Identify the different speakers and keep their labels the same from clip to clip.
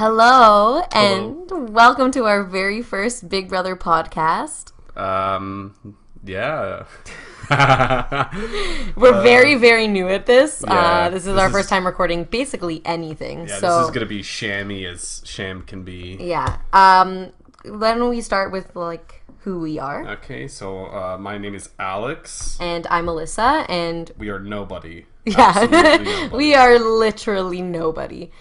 Speaker 1: Hello, and welcome to our very first Big Brother podcast.
Speaker 2: Yeah.
Speaker 1: We're very, very new at this.
Speaker 2: Yeah,
Speaker 1: this is our first time recording basically anything.
Speaker 2: Yeah,
Speaker 1: so
Speaker 2: this is going to be shammy as sham can be.
Speaker 1: Yeah. Then we start with, who we are.
Speaker 2: Okay, so my name is Alex.
Speaker 1: And I'm Alyssa, and...
Speaker 2: We are nobody.
Speaker 1: Yeah.
Speaker 2: Nobody.
Speaker 1: We are literally nobody.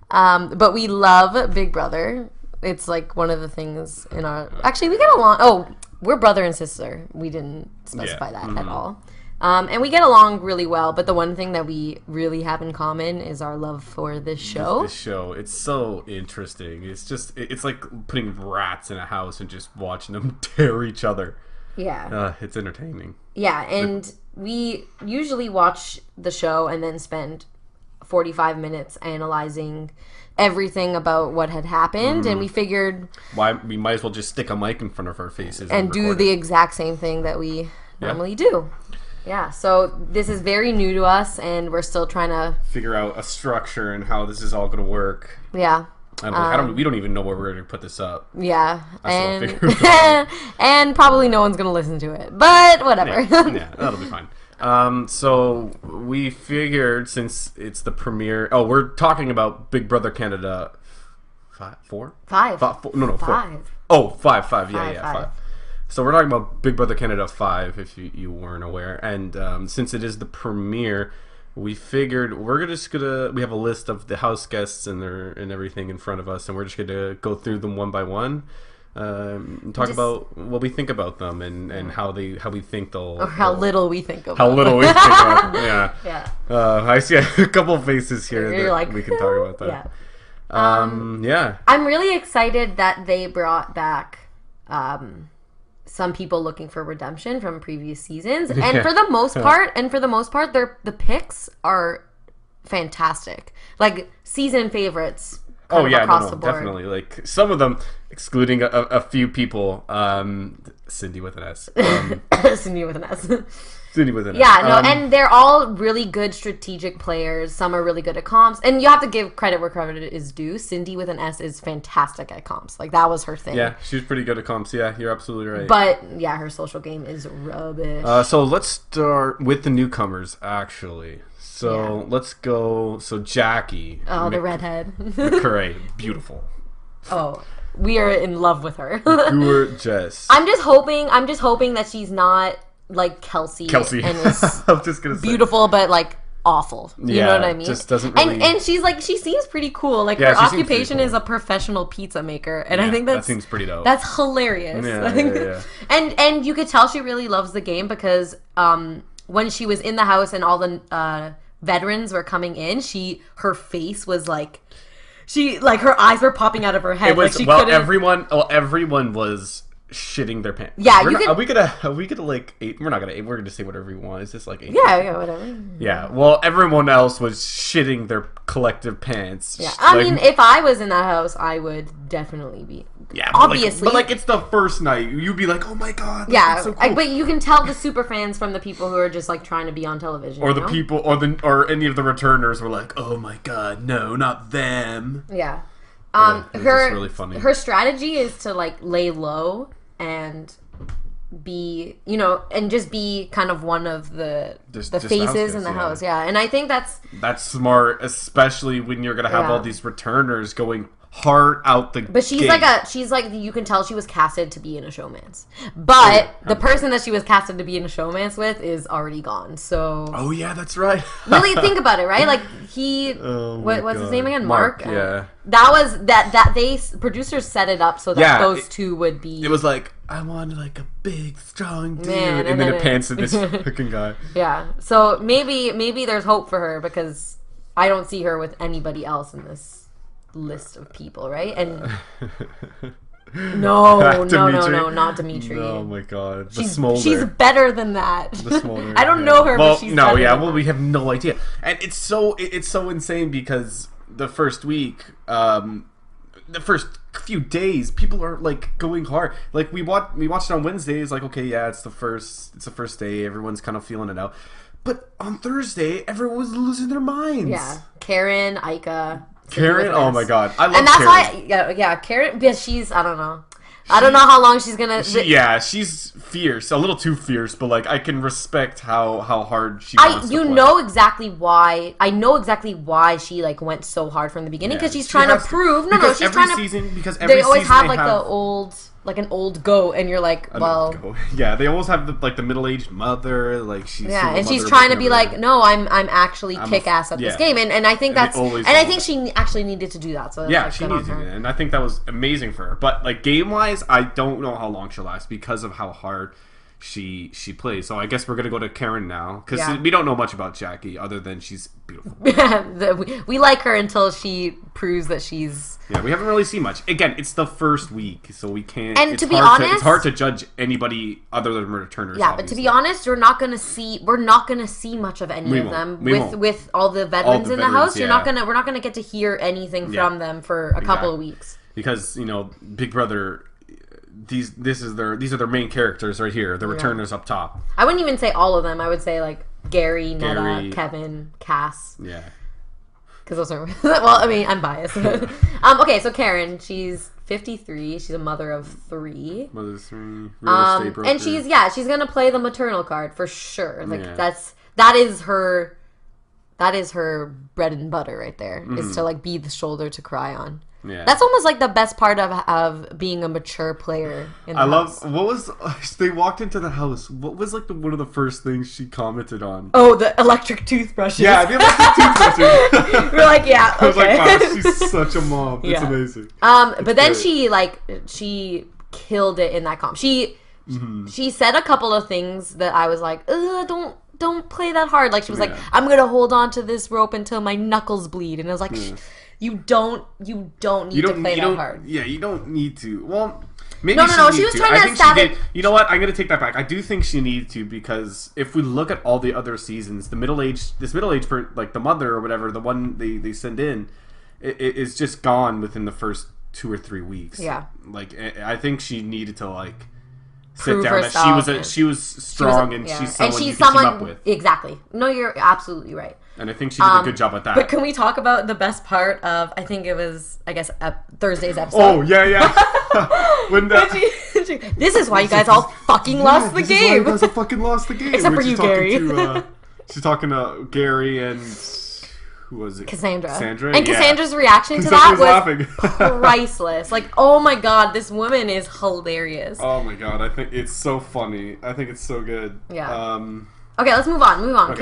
Speaker 1: But we love Big Brother. It's one of the things in our... Actually, we get along... Oh, we're brother and sister. We didn't specify that at all. And we get along really well, but the one thing that we really have in common is our love for this show.
Speaker 2: This show, it's so interesting. It's like putting rats in a house and just watching them tear each other.
Speaker 1: Yeah.
Speaker 2: It's entertaining.
Speaker 1: Yeah, and we usually watch the show and then spend 45 minutes analyzing everything about what had happened, and we figured
Speaker 2: we might as well just stick a mic in front of our faces
Speaker 1: and do the exact same thing that we normally do. Yeah, so this is very new to us, and we're still trying to
Speaker 2: figure out a structure and how this is all going to work.
Speaker 1: Yeah.
Speaker 2: We don't even know where we're going to put this up.
Speaker 1: Yeah, and probably no one's going to listen to it, but whatever.
Speaker 2: Yeah, that'll be fine. So we figured, since it's the premiere... Oh, we're talking about Big Brother Canada 5.
Speaker 1: Five.
Speaker 2: No, 4.
Speaker 1: Five.
Speaker 2: Oh, 5. Yeah,
Speaker 1: Five.
Speaker 2: 5. So we're talking about Big Brother Canada 5, if you weren't aware. And since it is the premiere, we figured we have a list of the house guests and everything in front of us, and we're just gonna go through them one by one. Talk about what we think about them and how we think they'll...
Speaker 1: Or how little we think of
Speaker 2: them. How little we think about them, yeah.
Speaker 1: Yeah.
Speaker 2: I see a couple of faces here that we can talk about that.
Speaker 1: Yeah.
Speaker 2: Yeah.
Speaker 1: I'm really excited that they brought back some people looking for redemption from previous seasons. And for the most part, the picks are fantastic. Season favorites. Across the board.
Speaker 2: Definitely. Some of them, excluding a few people, Cindy with an S.
Speaker 1: Cindy with an S.
Speaker 2: Cindy with an S.
Speaker 1: Yeah, no, and they're all really good strategic players. Some are really good at comps, and you have to give credit where credit is due. Cindy with an S is fantastic at comps. That was her thing.
Speaker 2: Yeah, she was pretty good at comps. Yeah, you're absolutely right.
Speaker 1: But yeah, her social game is rubbish.
Speaker 2: So let's start with the newcomers, actually. So let's go. So Jackie.
Speaker 1: Oh, the redhead.
Speaker 2: McCrae, beautiful.
Speaker 1: Oh, we are in love with her.
Speaker 2: Gorgeous.
Speaker 1: I'm just hoping that she's not like Kelsey. And is
Speaker 2: I'm just gonna say
Speaker 1: beautiful, but awful. You know what I mean?
Speaker 2: Just doesn't really...
Speaker 1: And she's she seems pretty cool. Her occupation is a professional pizza maker, and I think that
Speaker 2: seems pretty dope.
Speaker 1: That's hilarious.
Speaker 2: Yeah.
Speaker 1: And you could tell she really loves the game because when she was in the house and all the veterans were coming in, her face was her eyes were popping out of her head.
Speaker 2: It was everyone was shitting their pants.
Speaker 1: Yeah,
Speaker 2: are we gonna ape? We're not gonna ape. We're gonna say whatever we want. Is this 8?
Speaker 1: Yeah, whatever.
Speaker 2: Yeah. Well, everyone else was shitting their collective pants.
Speaker 1: Yeah, I mean, if I was in that house, I would definitely be.
Speaker 2: Yeah,
Speaker 1: obviously.
Speaker 2: But it's the first night. You'd be like, oh my god.
Speaker 1: Yeah,
Speaker 2: so cool.
Speaker 1: But you can tell the super fans from the people who are just trying to be on television.
Speaker 2: Or the people, or any of the returners were like, oh my god, no, not them.
Speaker 1: Yeah.
Speaker 2: Her really funny.
Speaker 1: Her strategy is to lay low and be, and just be kind of one of the faces in the house. Yeah, and I think that's
Speaker 2: smart, especially when you're gonna have all these returners going hard out the
Speaker 1: But she's
Speaker 2: gate.
Speaker 1: You can tell she was casted to be in a showmance. But the person that she was casted to be in a showmance with is already gone. So
Speaker 2: oh yeah, that's right.
Speaker 1: Really think about it, right? What's his name again? Mark.
Speaker 2: Yeah.
Speaker 1: That was that producers set it up so that those two would be.
Speaker 2: It was I wanted a big strong dude, and then it pans to this fucking guy.
Speaker 1: Yeah. So maybe there's hope for her because I don't see her with anybody else in this list of people, right? And no, not Dimitri.
Speaker 2: Oh my god,
Speaker 1: she's better than that.
Speaker 2: The Smolder.
Speaker 1: I don't know her, but she's better than that.
Speaker 2: We have no idea, and it's so insane because the first week, the first few days, people are going hard. We watched it on Wednesdays. Okay, yeah, it's the first day. Everyone's kind of feeling it out. But on Thursday, everyone was losing their minds.
Speaker 1: Yeah, Karen, Ika.
Speaker 2: Karen, oh my god, I love
Speaker 1: and that's
Speaker 2: Karen.
Speaker 1: why, yeah, Karen. Yeah, she's I don't know. I don't know how long she's gonna.
Speaker 2: She's fierce, a little too fierce, but like I can respect how hard she. Wants to play.
Speaker 1: know exactly why. I know exactly why she like went so hard from the beginning because she's trying to prove. She's trying to.
Speaker 2: Because every
Speaker 1: they always
Speaker 2: season
Speaker 1: have like the old. Like an old goat, and you're like, well,
Speaker 2: yeah. They almost have the middle-aged mother, like she's
Speaker 1: and she's trying to be like, no, I'm actually kick-ass at this game, and I think that's, and I think she actually needed to do that. So
Speaker 2: yeah, she needs to do that, and I think that was amazing for her. But like game-wise, I don't know how long she'll last because of how hard she plays. So I guess we're gonna go to Karen now because we don't know much about Jackie other than she's beautiful.
Speaker 1: we like her until she proves that she's.
Speaker 2: Yeah, we haven't really seen much. Again, it's the first week, so we can't.
Speaker 1: And to be honest,
Speaker 2: it's hard to judge anybody other than returners.
Speaker 1: Yeah, but to be honest, we're not gonna see much of any of them with all the veterans in the house. We're not gonna get to hear anything from them for a couple of weeks
Speaker 2: because Big Brother. These are their main characters right here. The returners up top.
Speaker 1: I wouldn't even say all of them. I would say like Gary, Netta, Kevin, Cass.
Speaker 2: Yeah.
Speaker 1: Because those are well. I mean, I'm biased. Okay, so Karen, she's 53. She's a mother of 3.
Speaker 2: Mother of 3. Real estate broker.
Speaker 1: And she's gonna play the maternal card for sure. Like that is her bread and butter right there. Is to like be the shoulder to cry on. Yeah. That's almost like the best part of being a mature player in the house.
Speaker 2: They walked into the house. What was like one of the first things she commented on?
Speaker 1: Oh, the electric toothbrushes.
Speaker 2: Yeah, the electric toothbrushes.
Speaker 1: We're like, yeah, okay.
Speaker 2: I was like, wow, she's such a mom. It's amazing.
Speaker 1: But then she killed it in that comp. She said a couple of things that I was like, don't play that hard. Like she was like, I'm gonna hold on to this rope until my knuckles bleed, and I was like. You don't need to play that hard.
Speaker 2: Yeah, you don't need to. Well, maybe
Speaker 1: no. She was trying to establish.
Speaker 2: You know what? I'm going to take that back. I do think she needed to because if we look at all the other seasons, this middle age for like the mother or whatever, the one they send in, it is just gone within the first 2 or 3 weeks.
Speaker 1: Yeah.
Speaker 2: Like I think she needed to like sit down that she was strong and she's someone you can team up with.
Speaker 1: Exactly. No, you're absolutely right.
Speaker 2: And I think she did a good job at that.
Speaker 1: But can we talk about the best part of, I think it was, Thursday's episode?
Speaker 2: Oh, yeah. When
Speaker 1: this is why you guys all fucking lost the game. This is why you
Speaker 2: guys all fucking lost the game.
Speaker 1: Except for you, Gary.
Speaker 2: She's talking to Gary and... Who was it?
Speaker 1: Cassandra.
Speaker 2: And
Speaker 1: Cassandra's reaction to that was priceless. Like, oh my god, this woman is hilarious.
Speaker 2: Oh my god, I think it's so funny. I think it's so good.
Speaker 1: Yeah. Okay, let's move on. Okay,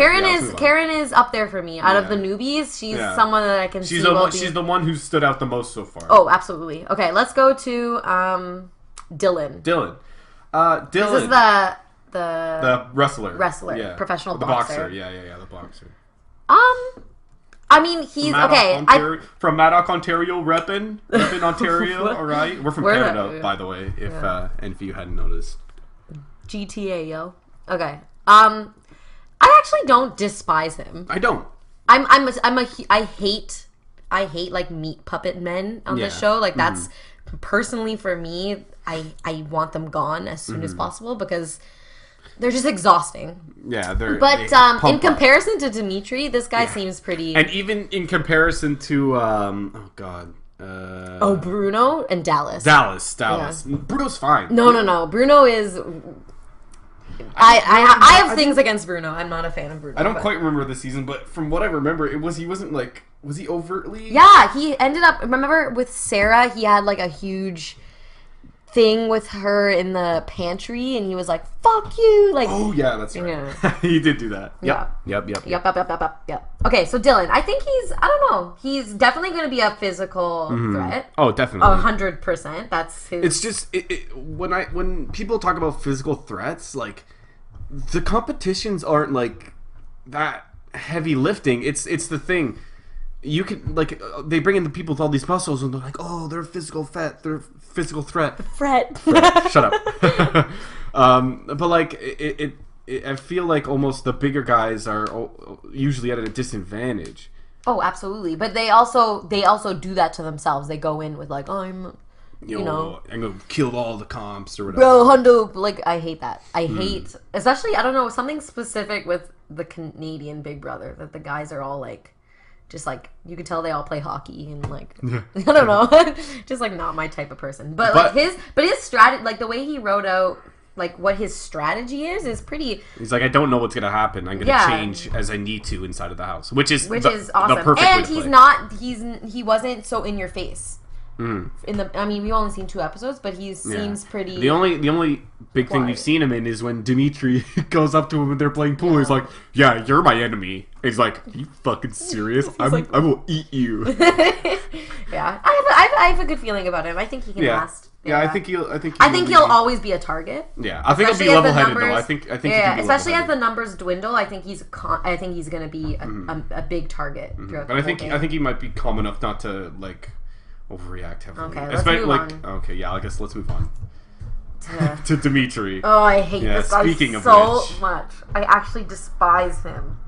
Speaker 2: Karen
Speaker 1: is up there for me. Out of the newbies, she's someone that I can see.
Speaker 2: She's the one who stood out the most so far.
Speaker 1: Oh, absolutely. Okay, let's go to Dylan.
Speaker 2: Dylan.
Speaker 1: This is the
Speaker 2: wrestler.
Speaker 1: Professional
Speaker 2: boxer. Yeah, the boxer.
Speaker 1: I mean, he's
Speaker 2: Maddox, from Maddox, Ontario, reppin' Ontario. All right, we're from Canada, by the way. If and if you hadn't noticed,
Speaker 1: GTA, yo. Okay. I actually don't despise him.
Speaker 2: I don't.
Speaker 1: I hate like meat puppet men on this show. Like that's personally for me. I want them gone as soon as possible because they're just exhausting.
Speaker 2: Yeah,
Speaker 1: But in comparison to Dimitri, this guy seems pretty.
Speaker 2: And even in comparison to
Speaker 1: Bruno and Dallas.
Speaker 2: Dallas. Yeah. Bruno's fine.
Speaker 1: No. Bruno is. I have things against Bruno. I'm not a fan of Bruno.
Speaker 2: I don't quite remember the season, but from what I remember, he wasn't like, was he overtly?
Speaker 1: Yeah, he ended up. Remember with Sarah, he had like a huge thing with her in the pantry, and he was like, "Fuck you!" Like,
Speaker 2: oh yeah, that's right. Yeah. He did do that.
Speaker 1: Yep. Okay, so Dylan, I think he's definitely going to be a physical threat.
Speaker 2: Oh, definitely,
Speaker 1: 100%. That's his.
Speaker 2: It's just when people talk about physical threats, like the competitions aren't like that heavy lifting. It's the thing. You can like they bring in the people with all these muscles and they're like, oh, they're physical threat. They're physical threat.
Speaker 1: Fret.
Speaker 2: Shut up. But like I feel like almost the bigger guys are usually at a disadvantage.
Speaker 1: Oh, absolutely. But they also do that to themselves. They go in with like, oh, I'm gonna
Speaker 2: kill all the comps or whatever.
Speaker 1: Bro, Hundo, like I hate that. I hate, especially I don't know, something specific with the Canadian Big Brother that the guys are all like. just like you could tell they all play hockey and like I don't know, just like not my type of person. But like his strategy, like the way he wrote out like what his strategy is pretty.
Speaker 2: He's like, I don't know what's gonna happen. I'm gonna change as I need to inside of the house, which is
Speaker 1: awesome.
Speaker 2: The perfect
Speaker 1: and
Speaker 2: way to
Speaker 1: he's
Speaker 2: play.
Speaker 1: not he wasn't so in your face. In I mean, we've only seen 2 episodes, but he seems pretty.
Speaker 2: The only big thing we've seen him in is when Dimitri goes up to him and they're playing pool. He's like, "Yeah, you're my enemy." And he's like, "Are you fucking serious? I will eat you."
Speaker 1: Yeah, I have a good feeling about him. I think he can last.
Speaker 2: Yeah, I think
Speaker 1: he'll always be a target.
Speaker 2: Yeah, I think he'll be level-headed though. I think
Speaker 1: especially as the numbers dwindle, I think he's going to be a big target throughout.
Speaker 2: But I think he might be calm enough not to like overreact heavily.
Speaker 1: Okay, let's move on.
Speaker 2: Okay, yeah, I guess let's move on to Dimitri.
Speaker 1: Oh, I hate this guy so much. I actually despise him.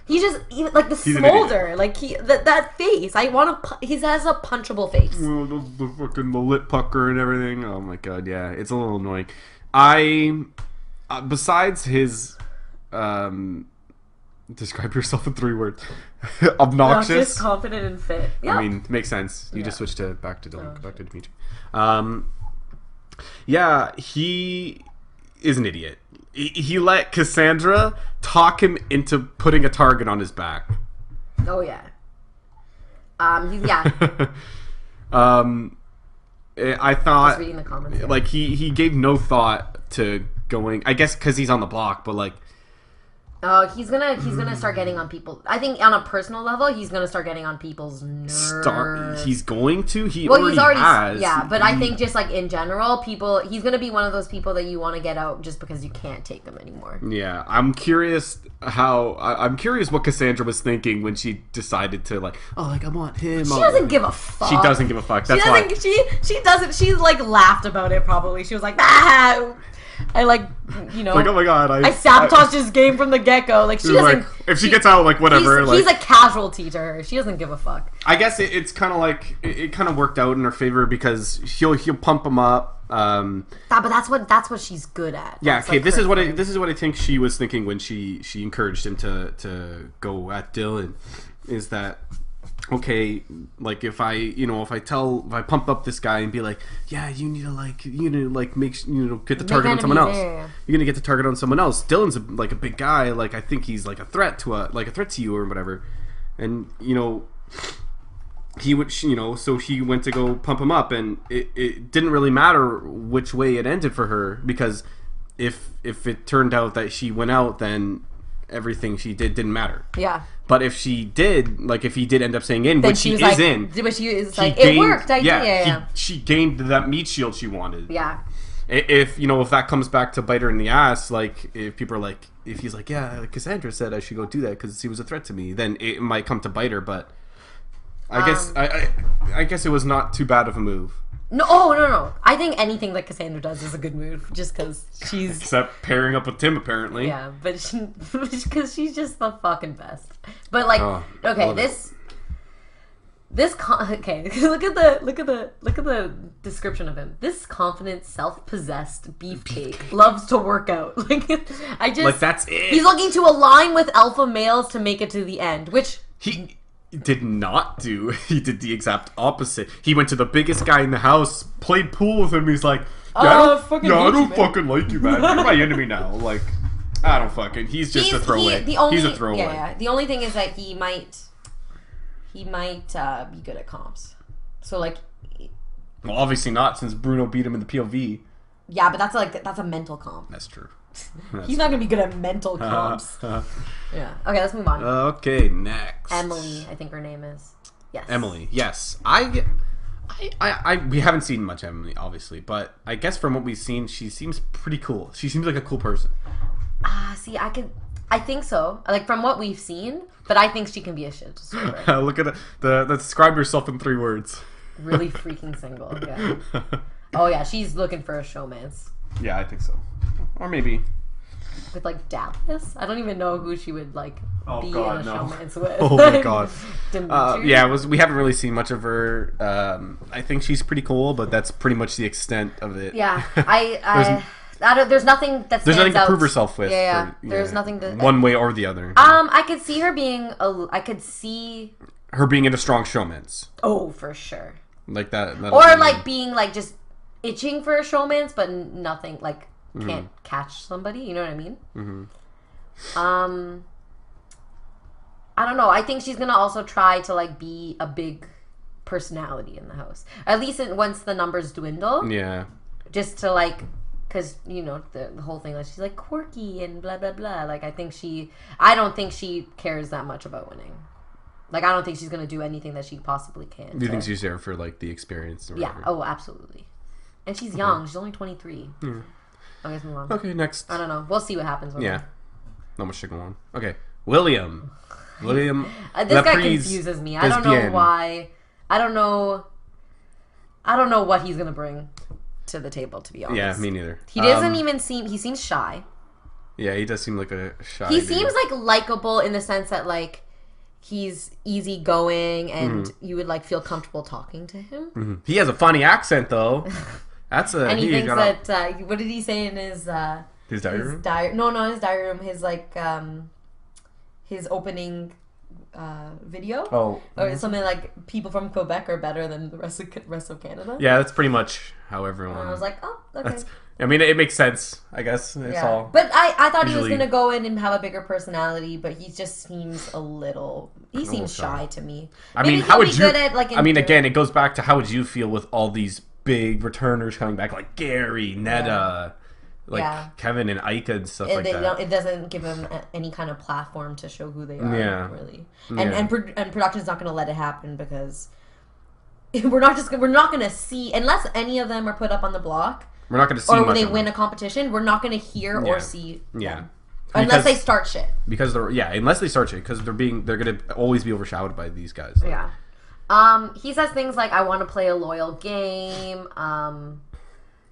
Speaker 1: He just like the smolder, like that face. He has a punchable face.
Speaker 2: The lip pucker and everything. Oh my god, yeah, it's a little annoying. Besides his, describe yourself in 3 words. Obnoxious,
Speaker 1: confident, and fit. Yeah.
Speaker 2: I mean, makes sense. You just switched back to Dimitri. Yeah, he is an idiot. He let Cassandra talk him into putting a target on his back.
Speaker 1: Oh yeah.
Speaker 2: I thought
Speaker 1: just reading the comments here.
Speaker 2: Like he gave no thought to going. I guess because he's on the block, but like.
Speaker 1: Oh, he's gonna start getting on people. I think on a personal level, he's gonna start getting on people's nerves.
Speaker 2: He's going to. He's already has.
Speaker 1: Yeah, but I think just like in general, he's gonna be one of those people that you want to get out just because you can't take them anymore.
Speaker 2: Yeah, I'm curious what Cassandra was thinking when she decided to like, oh, like I want him.
Speaker 1: She doesn't give a fuck.
Speaker 2: She doesn't give a fuck. That's why
Speaker 1: she doesn't. She like laughed about it. Probably she was like, ah. I like, you know,
Speaker 2: like, oh my god,
Speaker 1: I sabotaged his game from the get-go. Like, she doesn't...
Speaker 2: Like, if she gets out, like, whatever.
Speaker 1: He's a casualty to her. She doesn't give a fuck.
Speaker 2: I guess it's kind of like... It kind of worked out in her favor because he'll pump him up.
Speaker 1: But that's what she's good at.
Speaker 2: Yeah,
Speaker 1: that's
Speaker 2: okay,
Speaker 1: like
Speaker 2: this is what I think she was thinking when she encouraged him to go at Dylan. Is that... Okay, like if I pump up this guy and be like, yeah, you need to get the target on someone else. Yeah. You're gonna get the target on someone else. Dylan's a big guy. Like I think he's like a threat to you or whatever. And he would so he went to go pump him up, and it didn't really matter which way it ended for her because if it turned out that she went out, then everything she did didn't matter.
Speaker 1: Yeah.
Speaker 2: But if he did end up staying in, then which he is in,
Speaker 1: but she is like, it worked.
Speaker 2: She gained that meat shield she wanted.
Speaker 1: Yeah.
Speaker 2: If that comes back to bite her in the ass, like if people are like, if he's like, yeah, Cassandra said I should go do that because he was a threat to me, then it might come to bite her. But I guess it was not too bad of a move.
Speaker 1: No. I think anything that Cassandra does is a good move, just because she's...
Speaker 2: Except pairing up with Tim, apparently.
Speaker 1: Yeah, but because she's just the fucking best. But like, okay, look at the description of him. This confident, self-possessed beefcake loves to work out. Like
Speaker 2: that's it.
Speaker 1: He's looking to align with alpha males to make it to the end, which
Speaker 2: he did not do. He did the exact opposite. He went to the biggest guy in the house, played pool with him. He's like, I don't fucking like you, man. You're my enemy now. Like, I don't fucking. He's just a throwaway. He's a throwaway.
Speaker 1: Yeah. The only thing is that he might be good at comps. So like,
Speaker 2: well, obviously not, since Bruno beat him in the POV.
Speaker 1: Yeah, but that's a mental comp.
Speaker 2: That's true.
Speaker 1: He's not gonna be good at mental comps. Yeah. Okay, let's move on.
Speaker 2: Okay, next.
Speaker 1: Emily, I think her name is. Yes.
Speaker 2: Emily. Yes. We haven't seen much Emily, obviously, but I guess from what we've seen, she seems pretty cool. She seems like a cool person.
Speaker 1: I think so. Like from what we've seen, but I think she can be a shit.
Speaker 2: Look at the describe yourself in 3 words.
Speaker 1: Really freaking single. Yeah. Oh yeah, she's looking for a showmance.
Speaker 2: Yeah, I think so. Or maybe
Speaker 1: with like Dallas. I don't even know who she would like be in a showmance with.
Speaker 2: Oh my god. We haven't really seen much of her. I think she's pretty cool, but that's pretty much the extent of it.
Speaker 1: Yeah, there's nothing that stands
Speaker 2: There's nothing to
Speaker 1: out.
Speaker 2: prove herself with.
Speaker 1: Yeah. There's nothing to
Speaker 2: one way or the other.
Speaker 1: I could see her being I could see
Speaker 2: her being into strong showmans.
Speaker 1: Oh, for sure.
Speaker 2: Like that.
Speaker 1: Or like being like just itching for a showmance, but nothing like can't catch somebody. You know what I mean? I don't know. I think she's gonna also try to like be a big personality in the house. At least once the numbers dwindle.
Speaker 2: Yeah.
Speaker 1: Just to like, because you know the whole thing, like she's like quirky and blah blah blah. Like I don't think she cares that much about winning. Like I don't think she's gonna do anything that she possibly can.
Speaker 2: Do you think she's there for like the experience? Or
Speaker 1: yeah. Oh, absolutely. And she's young. She's only 23. Yeah. Okay, let's move on.
Speaker 2: Okay, next.
Speaker 1: I don't know. We'll see what happens.
Speaker 2: Yeah. Not much to go on. Okay, William.
Speaker 1: This guy confuses me. I don't know why. I don't know what he's gonna bring to the table, to be honest.
Speaker 2: Yeah, me neither.
Speaker 1: He doesn't even seem. He seems shy.
Speaker 2: Yeah, he does seem like a shy.
Speaker 1: He seems like likable in the sense that like he's easygoing and you would like feel comfortable talking to him.
Speaker 2: He has a funny accent though. That's a.
Speaker 1: And he thinks that. What did he say in his diary room? No, not his diary room. His like his opening video.
Speaker 2: Oh.
Speaker 1: Or something like people from Quebec are better than the rest of Canada.
Speaker 2: Yeah, that's pretty much how everyone.
Speaker 1: And I was like, oh, okay.
Speaker 2: I mean, it makes sense. I guess it's all.
Speaker 1: But I thought he was gonna go in and have a bigger personality, but he just seems a little. He seems shy to me.
Speaker 2: I mean, how would you? Again, it goes back to how would you feel with all these big returners coming back, like Gary, Netta, Kevin and Ika and stuff like that.
Speaker 1: It doesn't give them any kind of platform to show who they are, really. And production's not going to let it happen because we're not going to see, unless any of them are put up on the block.
Speaker 2: We're not going to see,
Speaker 1: or when they win a competition, we're not going to hear or see.
Speaker 2: Yeah.
Speaker 1: Unless they start shit.
Speaker 2: Because unless they start shit, because they're going to always be overshadowed by these guys.
Speaker 1: Like. Yeah. He says things like, I want to play a loyal game.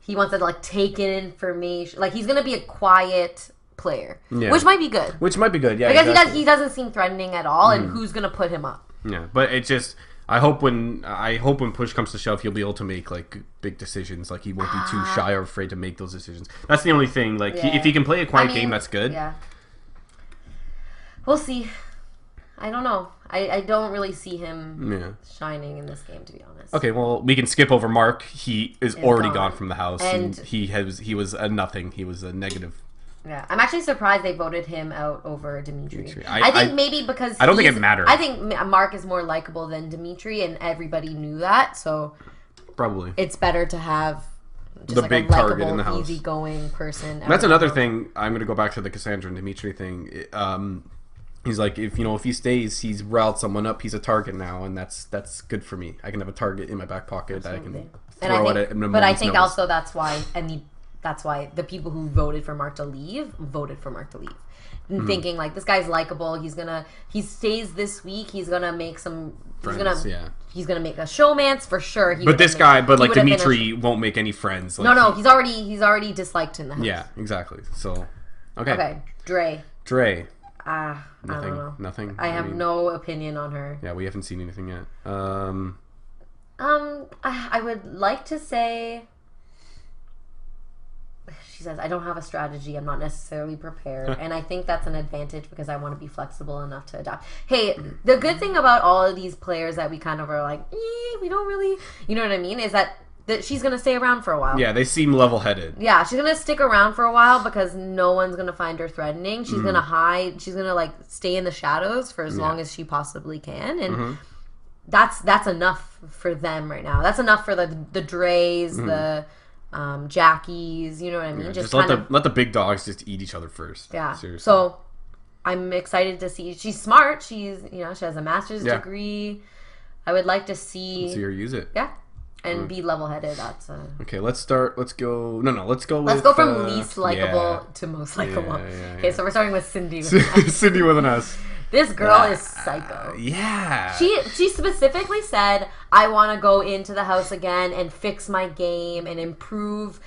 Speaker 1: He wants to like take in information. Like he's gonna be a quiet player, which might be good.
Speaker 2: Yeah,
Speaker 1: because he doesn't seem threatening at all, and who's gonna put him up?
Speaker 2: Yeah, but it just I hope when push comes to shove, he'll be able to make like big decisions. Like he won't be too shy or afraid to make those decisions. That's the only thing. Like if he can play a quiet game, that's good.
Speaker 1: Yeah, we'll see. I don't know. I don't really see him shining in this game, to be honest.
Speaker 2: Okay, well, we can skip over Mark. He is already gone from the house. And he was a nothing. He was a negative.
Speaker 1: Yeah, I'm actually surprised they voted him out over Dimitri. I think maybe because
Speaker 2: I don't think it mattered.
Speaker 1: I think Mark is more likable than Dimitri, and everybody knew that. So
Speaker 2: probably it's
Speaker 1: better to have just
Speaker 2: the
Speaker 1: like
Speaker 2: big
Speaker 1: a likable,
Speaker 2: target in the house,
Speaker 1: easygoing person.
Speaker 2: That's another thing. I'm going to go back to the Cassandra and Dimitri thing. He's like, if he stays, he's riled someone up. He's a target now, and that's good for me. I can have a target in my back pocket that I can throw at it.
Speaker 1: But I think also that's why the people who voted for Mark to leave, and thinking like this guy's likable. He stays this week. He's gonna make some.
Speaker 2: Friends,
Speaker 1: he's gonna make a showmance for sure.
Speaker 2: Dimitri won't make any friends.
Speaker 1: Like, no, he's already disliked in the house.
Speaker 2: Yeah, exactly. So, okay.
Speaker 1: Dre.
Speaker 2: Nothing.
Speaker 1: I don't know.
Speaker 2: Nothing.
Speaker 1: I mean, no opinion on her.
Speaker 2: Yeah, we haven't seen anything yet.
Speaker 1: I would like to say. She says, I don't have a strategy. I'm not necessarily prepared. And I think that's an advantage because I want to be flexible enough to adapt. Hey, the good thing about all of these players that we kind of are like, we don't really, you know what I mean, is that she's going to stay around for a while.
Speaker 2: Yeah, they seem level-headed.
Speaker 1: Yeah, she's going to stick around for a while because no one's going to find her threatening. She's going to hide. She's going to, like, stay in the shadows for as long as she possibly can. And that's enough for them right now. That's enough for the Dreys, the Jackies, you know what I mean?
Speaker 2: Yeah, just let the big dogs just eat each other first.
Speaker 1: Yeah.
Speaker 2: Seriously.
Speaker 1: So I'm excited to see. She's smart. She has a master's degree. I would like to see
Speaker 2: her use it.
Speaker 1: Yeah. And be level-headed.
Speaker 2: Okay, let's go. Let's go
Speaker 1: from least likable to most likable. Okay, so we're starting with Cindy.
Speaker 2: Cindy with an S.
Speaker 1: This girl is psycho.
Speaker 2: Yeah.
Speaker 1: She specifically said, I want to go into the house again and fix my game and improve,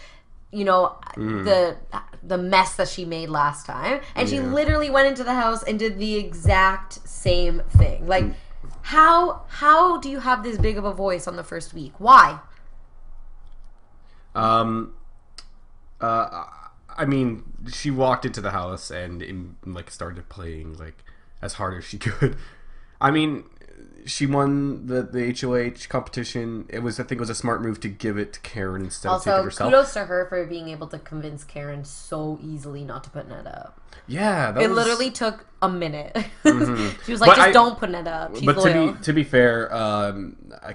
Speaker 1: the mess that she made last time. And she literally went into the house and did the exact same thing. Like, how do you have this big of a voice on the first week? Why?
Speaker 2: I mean, she walked into the house and like started playing like as hard as she could. I mean, she won the HOH competition. I think it was a smart move to give it to Karen instead of taking it herself.
Speaker 1: Also, kudos to her for being able to convince Karen so easily not to put Ned up.
Speaker 2: Yeah,
Speaker 1: it literally took a minute. She was like, don't put Ned up. She's loyal.
Speaker 2: To be fair,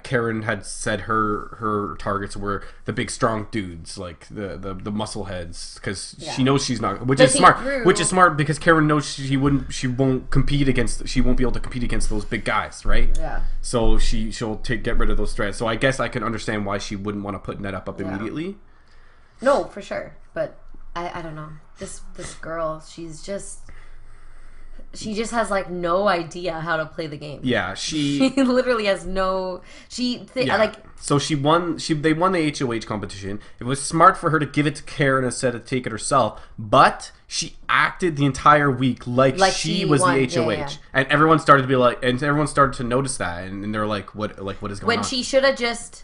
Speaker 2: Karen had said her targets were the big strong dudes, like the muscle heads, because she knows she's not, which is smart. Which is smart because Karen knows she won't compete against. She won't be able to compete against those big guys, right?
Speaker 1: Yeah.
Speaker 2: So she'll get rid of those threats. So I guess I can understand why she wouldn't want to put Ned up immediately.
Speaker 1: No, for sure, but I don't know. This girl, she just has like no idea how to play the game.
Speaker 2: Yeah, she
Speaker 1: literally has no. Like.
Speaker 2: So they won the HOH competition. It was smart for her to give it to Karen instead of take it herself, but she acted the entire week like she was the HOH, and everyone started to be like, and everyone started to notice that, and they're like, what is going on?
Speaker 1: When she should have just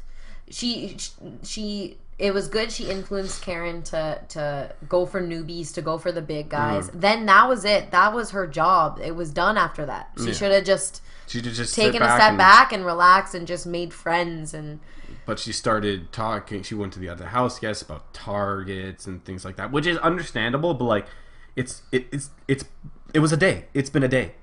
Speaker 1: It was good she influenced Karen to go for newbies, to go for the big guys. Then that was it. That was her job. It was done after that. She should have just taken a step back and relaxed and just made friends. But
Speaker 2: she started talking. She went to the other house guests about targets and things like that, which is understandable. But like, it was a day. It's been a day.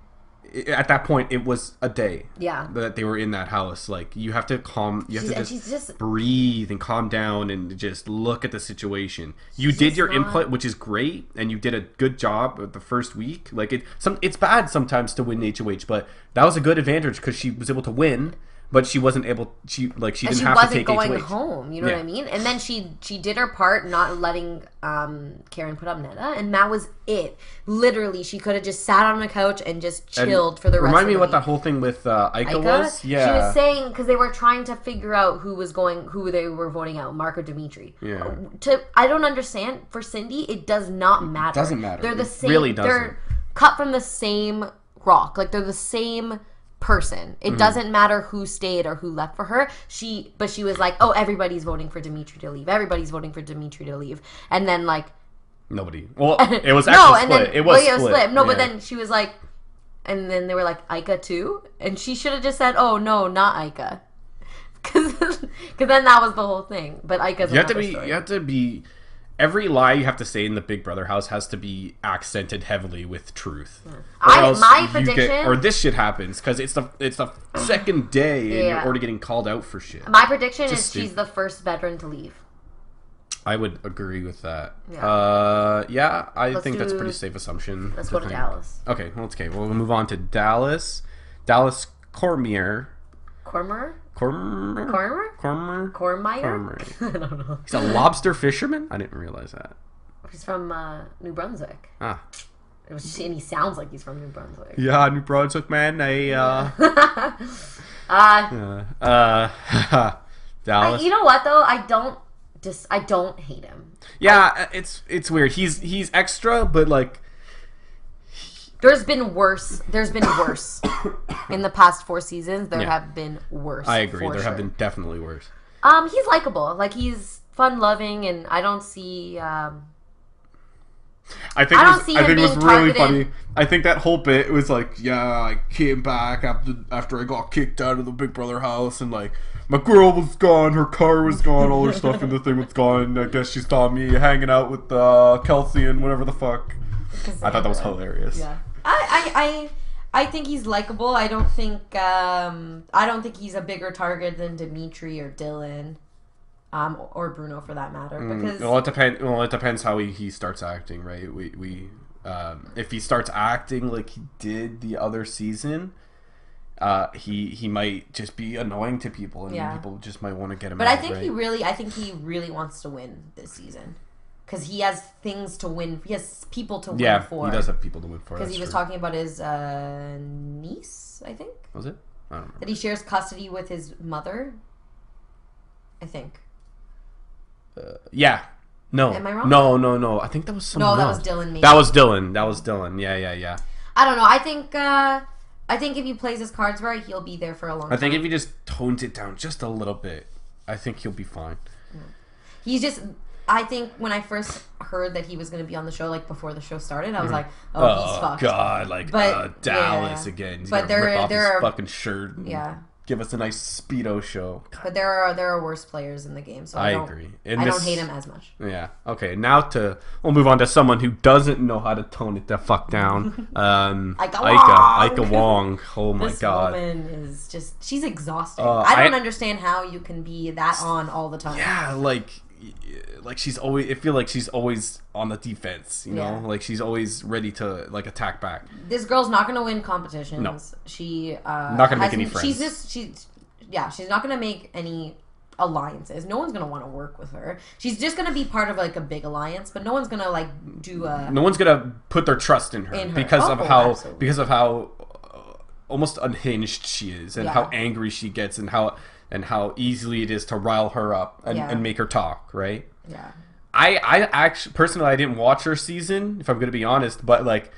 Speaker 2: At that point, it was a day that they were in that house. Like, you have to just breathe and calm down and just look at the situation. You did your input, which is great, and you did a good job the first week. Like, it's bad sometimes to win HOH, but that was a good advantage because she was able to win. But she wasn't able. She didn't have to take HOH. She wasn't
Speaker 1: going home. You know what I mean? And then she did her part, not letting Karen put up Neda, and that was it. Literally, she could have just sat on the couch and just chilled for the rest.
Speaker 2: Remind
Speaker 1: me
Speaker 2: what that whole thing with Ika was. Yeah,
Speaker 1: she was saying because they were trying to figure out who they were voting out, Mark or Dimitri.
Speaker 2: Yeah.
Speaker 1: I don't understand. For Cindy, it does not matter.
Speaker 2: It doesn't matter.
Speaker 1: They're the same.
Speaker 2: Really doesn't.
Speaker 1: They're cut from the same rock. Like they're the same person. It doesn't matter who stayed or who left for her. But she was like, oh, everybody's voting for Dimitri to leave. Everybody's voting for Dimitri to leave. And then like
Speaker 2: nobody. Well, it was actually split. It was split.
Speaker 1: No, but then she was like, and then they were like, Ika too? And she should have just said, oh no, not Ika. Because then that was the whole thing. But Ika's another story.
Speaker 2: You have to be. Every lie you have to say in the Big Brother house has to be accented heavily with truth.
Speaker 1: My prediction,
Speaker 2: or this shit happens because it's the second day and you're already getting called out for shit.
Speaker 1: My prediction is she's the first veteran to leave.
Speaker 2: I would agree with that. I think that's a pretty safe assumption.
Speaker 1: Let's go to Dallas.
Speaker 2: Okay, we'll move on to Dallas. Dallas Cormier.
Speaker 1: Cormier? I don't know.
Speaker 2: He's a lobster fisherman? I didn't realize that.
Speaker 1: He's from New Brunswick.
Speaker 2: And
Speaker 1: he sounds like he's from New Brunswick.
Speaker 2: Yeah, New Brunswick, man. Dallas.
Speaker 1: You know what though? I don't hate him.
Speaker 2: Yeah, it's weird. He's extra, but like
Speaker 1: There's been worse in the past 4 seasons. There have been worse.
Speaker 2: I agree. There have been definitely worse.
Speaker 1: He's likable. Like he's fun loving, and I don't see.
Speaker 2: I think it was really funny. I think that whole bit was like, I came back after I got kicked out of the Big Brother house, and like my girl was gone, her car was gone, all her stuff in the thing was gone. I guess she saw me hanging out with Kelsey and whatever the fuck. I thought that was hilarious.
Speaker 1: Yeah. I think he's likable. I don't think he's a bigger target than Dimitri or Dylan, or Bruno for that matter. Because
Speaker 2: it depends how he starts acting, right? If he starts acting like he did the other season, he might just be annoying to people, and people just might want to get him.
Speaker 1: But I think he really wants to win this season. Because he has things to win. He has people to win for.
Speaker 2: Yeah, he does have people to win for.
Speaker 1: Because he was talking about his niece, I think.
Speaker 2: Was it? I don't remember.
Speaker 1: That he shares custody with his mother, I think.
Speaker 2: Yeah. No.
Speaker 1: Am I wrong?
Speaker 2: No. I think that was someone else.
Speaker 1: Was Dylan. Maybe.
Speaker 2: That was Dylan. Yeah.
Speaker 1: I don't know. I think if he plays his cards right, he'll be there for a long time.
Speaker 2: I think if he just tones it down just a little bit, I think he'll be fine.
Speaker 1: He's just... I think when I first heard that he was going to be on the show, like before the show started, I was like, "Oh, he's fucked."
Speaker 2: God, like Dallas again. He's gonna rip off his fucking shirt. And give us a nice Speedo show.
Speaker 1: But there are worse players in the game, so I agree. I don't hate him as much.
Speaker 2: Yeah. Okay. Now we'll move on to someone who doesn't know how to tone it the fuck down. Ika Wong. Oh my God.
Speaker 1: This woman is she's exhausting. I don't understand how you can be that on all the time.
Speaker 2: Yeah, like she's always. I feel like she's always on the defense. You know, like she's always ready to like attack back.
Speaker 1: This girl's not going to win competitions.
Speaker 2: No.
Speaker 1: She
Speaker 2: not going to make any friends.
Speaker 1: She's not going to make any alliances. No one's going to want to work with her. She's just going to be part of like a big alliance, but no one's going to like do a.
Speaker 2: No one's going to put their trust in her, because of how almost unhinged she is, and how angry she gets, and how easily it is to rile her up and make her talk, right?
Speaker 1: Yeah.
Speaker 2: I actually, personally, I didn't watch her season, if I'm going to be honest, but like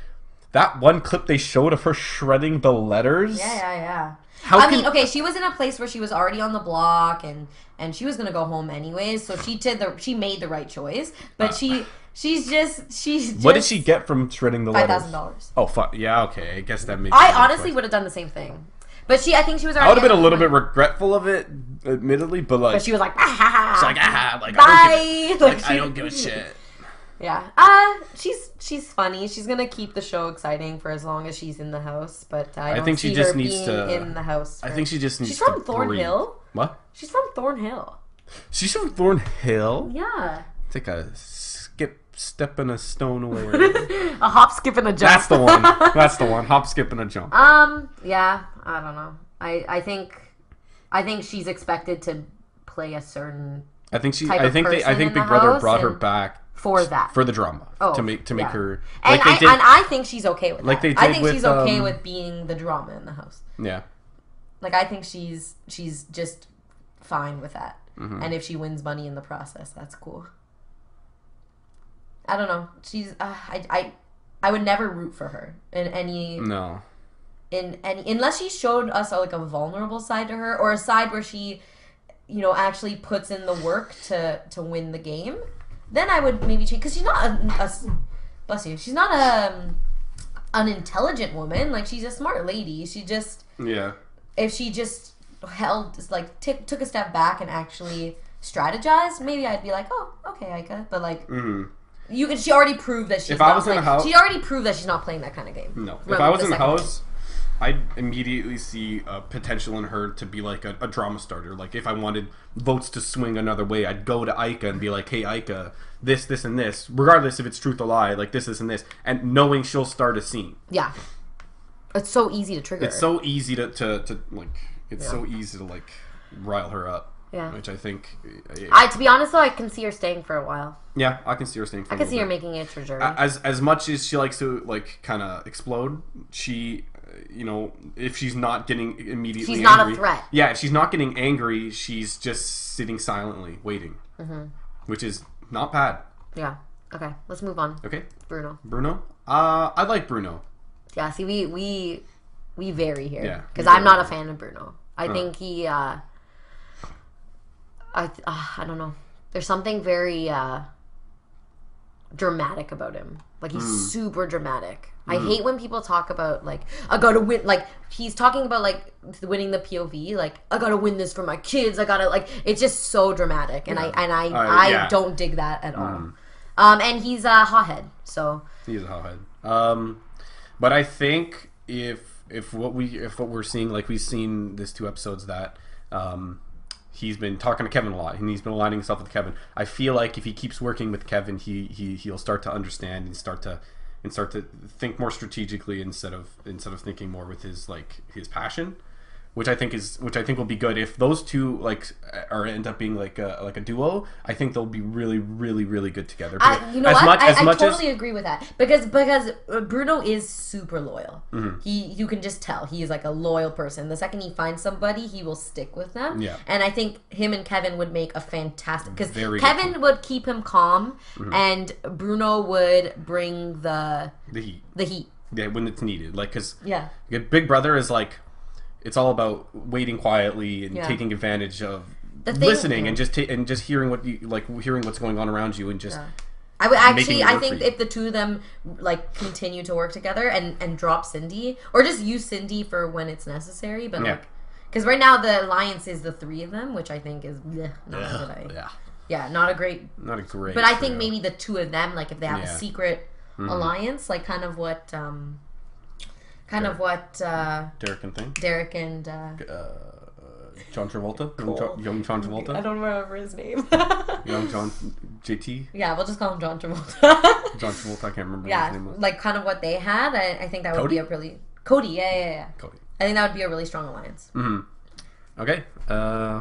Speaker 2: that one clip they showed of her shredding the letters.
Speaker 1: Yeah. I mean, okay, she was in a place where she was already on the block and she was going to go home anyways, so she made the right choice, but she's just.
Speaker 2: What did she get from shredding the letters?
Speaker 1: $5,000.
Speaker 2: Oh, fuck. Yeah, okay. I guess that makes
Speaker 1: I honestly would have done the same thing. But I think she was already.
Speaker 2: I would have been a little bit regretful of it, admittedly, but like.
Speaker 1: But she was like,
Speaker 2: like,
Speaker 1: bye.
Speaker 2: I don't give a shit.
Speaker 1: Yeah. She's funny. She's gonna keep the show exciting for as long as she's in the house. But I think she just needs to in the house.
Speaker 2: I think she just needs.
Speaker 1: She's from Thornhill.
Speaker 2: What?
Speaker 1: She's from Thornhill.
Speaker 2: She's from Thornhill.
Speaker 1: Yeah.
Speaker 2: It's like a step and a stone away.
Speaker 1: A hop, skip, and a jump.
Speaker 2: That's the one. That's the one. Hop, skip, and a jump.
Speaker 1: Yeah. I don't know. I think she's expected to play a certain.
Speaker 2: I think Big Brother brought her back
Speaker 1: for that,
Speaker 2: for the drama, to make her.
Speaker 1: And I think she's okay with that.
Speaker 2: Like they did
Speaker 1: I think
Speaker 2: with,
Speaker 1: she's okay with being the drama in the house.
Speaker 2: Yeah.
Speaker 1: Like I think she's just fine with that,
Speaker 2: mm-hmm.
Speaker 1: and if she wins money in the process, that's cool. I don't know. She's I would never root for her in any unless she showed us like a vulnerable side to her, or a side where she, actually puts in the work to win the game. Then I would maybe change, because she's not bless you. She's not an intelligent woman. Like, she's a smart lady. She just if she just took a step back and actually strategized, maybe I'd be like, oh, okay, Ika. But like. Mm-hmm. She already proved that she's she already proved that she's not playing that kind of game.
Speaker 2: No. If I was in the house, I'd immediately see a potential in her to be like a drama starter. Like, if I wanted votes to swing another way, I'd go to Ika and be like, hey, Ika, this, and this, regardless if it's truth or lie, like this, and this, and knowing she'll start a scene.
Speaker 1: Yeah. It's so easy to trigger.
Speaker 2: It's so easy to so easy to like rile her up.
Speaker 1: Yeah.
Speaker 2: Which I think.
Speaker 1: To be honest though, I can see her staying for a while.
Speaker 2: Yeah, I can see her staying for a while.
Speaker 1: I can see her making it for journey.
Speaker 2: As much as she likes to like kind of explode, she, if she's not getting immediately
Speaker 1: she's
Speaker 2: angry,
Speaker 1: not a threat.
Speaker 2: Yeah, if she's not getting angry, she's just sitting silently waiting, which is not bad.
Speaker 1: Yeah. Okay, let's move on.
Speaker 2: Okay.
Speaker 1: Bruno.
Speaker 2: I like Bruno.
Speaker 1: Yeah. See, we vary here.
Speaker 2: Yeah.
Speaker 1: Because I'm not a fan of Bruno. I think he. I don't know. There's something very dramatic about him. Like, he's super dramatic. I hate when people talk about, like, I gotta win. Like, he's talking about, like, winning the POV. Like, I gotta win this for my kids. I gotta, like, it's just so dramatic. And I don't dig that at all. And he's a hothead, so.
Speaker 2: He's a hothead. But I think if what we're seeing, like, we've seen this 2 episodes that, he's been talking to Kevin a lot, and he's been aligning himself with Kevin. I feel like if he keeps working with Kevin, he'll start to understand and start to think more strategically instead of thinking more with his passion, which I think will be good. If those two end up being like a duo, I think they'll be really, really, really good together.
Speaker 1: I totally agree with that, because Bruno is super loyal.
Speaker 2: Mm-hmm.
Speaker 1: You can just tell he is like a loyal person. The second he finds somebody, he will stick with them.
Speaker 2: Yeah.
Speaker 1: And I think him and Kevin would make a fantastic, because Kevin would keep him calm, and Bruno would bring the heat.
Speaker 2: Yeah, when it's needed. Because Big Brother is like. It's all about waiting quietly and taking advantage of listening and just hearing what you like, hearing what's going on around you, and just. Yeah.
Speaker 1: I would actually. I think if the two of them like continue to work together and drop Cindy, or just use Cindy for when it's necessary, but like, because right now the alliance is the three of them, which I think is not a good idea. Yeah, not a great. But I think maybe the two of them, like if they have a secret alliance, like kind of what Derek and
Speaker 2: John Travolta? Young John Travolta?
Speaker 1: I don't remember his name.
Speaker 2: Young John JT?
Speaker 1: Yeah, we'll just call him John Travolta.
Speaker 2: John Travolta, I can't remember what his name was.
Speaker 1: Like kind of what they had. I think that would be a really... Cody, yeah. Cody. I think that would be a really strong alliance.
Speaker 2: Okay,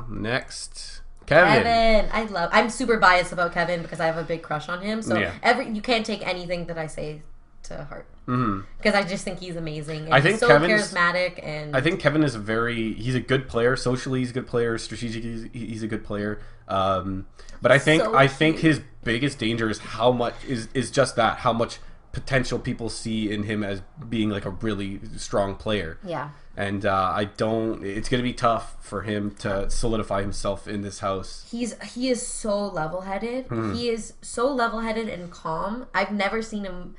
Speaker 2: next... Kevin.
Speaker 1: I'm super biased about Kevin because I have a big crush on him. So you can't take anything that I say to heart. Because I just think he's amazing. And he's so charismatic, and I
Speaker 2: think Kevin is he's a good player. Socially, he's a good player. Strategically, he's a good player. But I think his biggest danger is how much is just that, how much potential people see in him as being like a really strong player.
Speaker 1: Yeah.
Speaker 2: And it's going to be tough for him to solidify himself in this house.
Speaker 1: He is so level-headed. He is so level-headed and calm. I've never seen him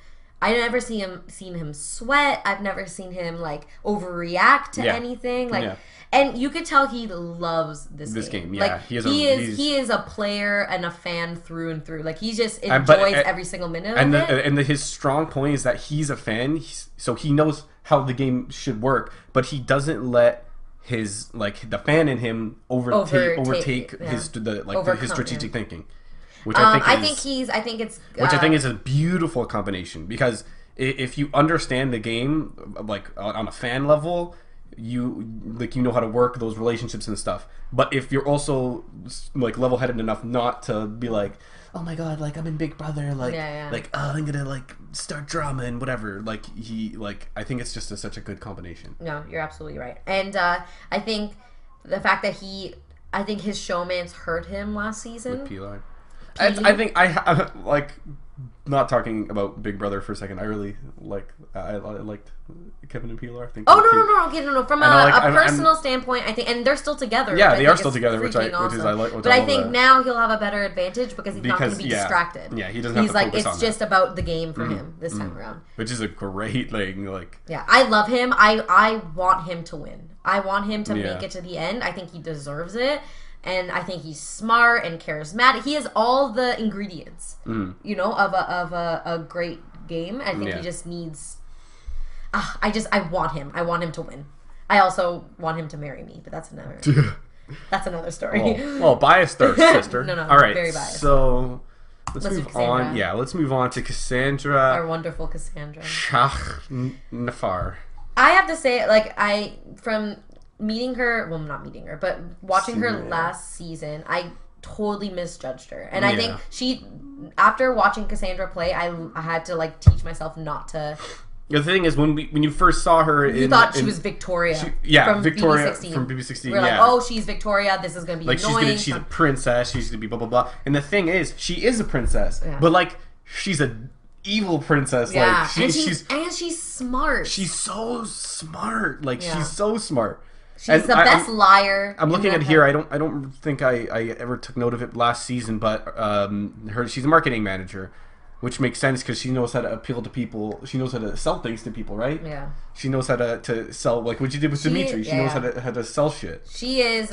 Speaker 1: sweat. I've never seen him like overreact to anything. Like, and you could tell he loves this game.
Speaker 2: Yeah,
Speaker 1: like he is a player and a fan through and through. Like he just enjoys every single minute of it.
Speaker 2: And his strong point is that he's a fan, so he knows how the game should work, but he doesn't let his the fan in him overtake his strategic thinking. Which I think is a beautiful combination, because if you understand the game like on a fan level, you know how to work those relationships and stuff. But if you're also like level-headed enough not to be like, oh my god, like I'm in Big Brother, like I'm gonna like start drama and whatever. I think it's just such a good combination.
Speaker 1: No, you're absolutely right. And I think the fact that his showmance hurt him last season.
Speaker 2: With Pilar. I think I like, not talking about Big Brother for a second. I really liked Kevin and Pilar. I think.
Speaker 1: Oh no! From a personal standpoint, I think, and they're still together.
Speaker 2: Yeah, they are still together, which is I like.
Speaker 1: But I think now he'll have a better advantage because he's not going to be distracted.
Speaker 2: Yeah, he doesn't have to focus on that.
Speaker 1: It's just about the game for him this time around.
Speaker 2: Which is a great thing.
Speaker 1: Yeah, I love him. I want him to win. I want him to make it to the end. I think he deserves it. And I think he's smart and charismatic. He has all the ingredients, of a great game. I think he just needs. I want him. I want him to win. I also want him to marry me, but that's another story.
Speaker 2: Well, biased thirst, sister.
Speaker 1: No,
Speaker 2: all right,
Speaker 1: very biased.
Speaker 2: So let's move on. Yeah, let's move on to Cassandra.
Speaker 1: Our wonderful Cassandra.
Speaker 2: Nafar.
Speaker 1: I have to say, from meeting her, well, not meeting her, but watching her last season, I totally misjudged her. And I think after watching Cassandra play, I had to teach myself not to.
Speaker 2: The thing is, when you first saw her,
Speaker 1: you thought she was Victoria. From
Speaker 2: Victoria
Speaker 1: BB16.
Speaker 2: from BB16.
Speaker 1: We're like, oh, she's Victoria. This is gonna be annoying.
Speaker 2: She's a princess. She's gonna be blah blah blah. And the thing is, she is a princess, but she's a evil princess.
Speaker 1: Yeah, and she's smart.
Speaker 2: She's so smart. She's so smart.
Speaker 1: She's the best liar.
Speaker 2: I'm looking at here. I don't think I ever took note of it last season, but she's a marketing manager, which makes sense because she knows how to appeal to people. She knows how to sell things to people, right?
Speaker 1: Yeah.
Speaker 2: She knows how to sell, like what you did with Dimitri. She knows how to sell shit.
Speaker 1: She is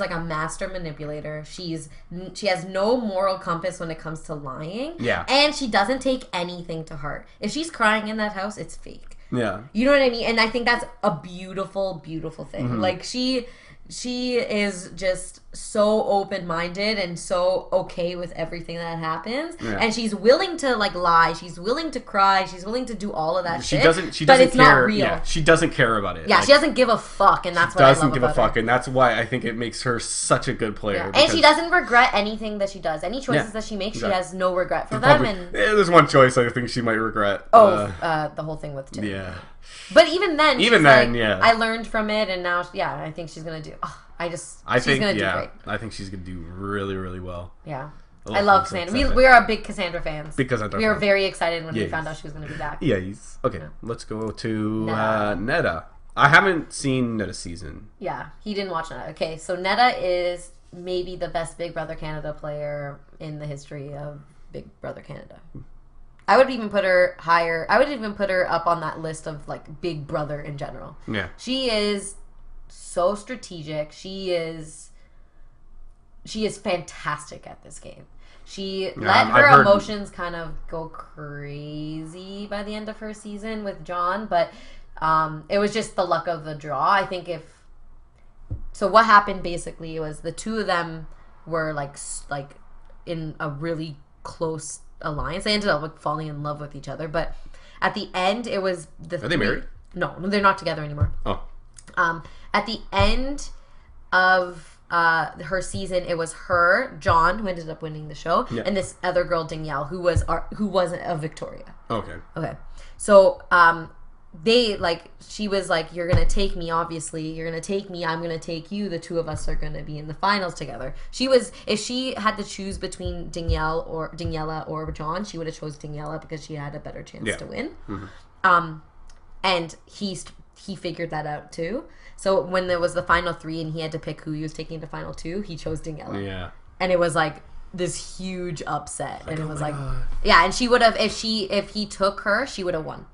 Speaker 1: like a master manipulator. She has no moral compass when it comes to lying.
Speaker 2: Yeah.
Speaker 1: And she doesn't take anything to heart. If she's crying in that house, it's fake.
Speaker 2: Yeah.
Speaker 1: You know what I mean? And I think that's a beautiful, beautiful thing. Mm-hmm. She is just so open-minded and so okay with everything that happens. Yeah. And she's willing to lie. She's willing to cry. She's willing to do all of that shit. She doesn't
Speaker 2: but
Speaker 1: it's
Speaker 2: care.
Speaker 1: Not real.
Speaker 2: Yeah, she doesn't care about it.
Speaker 1: Yeah, she doesn't give a fuck, and that's what I love about her.
Speaker 2: Doesn't give a fuck, and that's why I think it makes her such a good player.
Speaker 1: Yeah. And she doesn't regret anything that she does. Any choices that she makes, she has no regret for them. And
Speaker 2: there's one choice I think she might regret.
Speaker 1: The whole thing with Tim.
Speaker 2: Yeah.
Speaker 1: But even then,
Speaker 2: yeah.
Speaker 1: I learned from it, and now, I think she's gonna do. She's gonna do great.
Speaker 2: I think she's gonna do really, really well.
Speaker 1: Yeah. I love Cassandra. We are big Cassandra fans.
Speaker 2: We
Speaker 1: were very excited when we found out she was gonna be back.
Speaker 2: Yeah. Okay. Yeah. Let's go to Neda. I haven't seen Neda's season.
Speaker 1: Yeah, he didn't watch Neda. Okay, so Neda is maybe the best Big Brother Canada player in the history of Big Brother Canada. I would even put her higher. I would even put her up on that list of like Big Brother in general.
Speaker 2: Yeah.
Speaker 1: She is so strategic. She is fantastic at this game. She let her emotions kind of go crazy by the end of her season with John, but it was just the luck of the draw. I think so what happened basically was the two of them were like in a really close alliance. They ended up like falling in love with each other, but at the end it was
Speaker 2: Are they married?
Speaker 1: No, they're not together anymore.
Speaker 2: Oh.
Speaker 1: At the end of her season, it was her, John, who ended up winning the show, and this other girl, Danielle, who was a Victoria.
Speaker 2: Okay.
Speaker 1: So she was like, you're gonna take me, obviously. You're gonna take me. I'm gonna take you. The two of us are gonna be in the finals together. If she had to choose between Daniela or John, she would have chose Daniela because she had a better chance to win. Mm-hmm. And he figured that out too. So when there was the final 3 and he had to pick who he was taking to final 2, he chose Daniela.
Speaker 2: Yeah.
Speaker 1: And it was like this huge upset. And it was like, yeah, and she would have, if he took her, she would have won.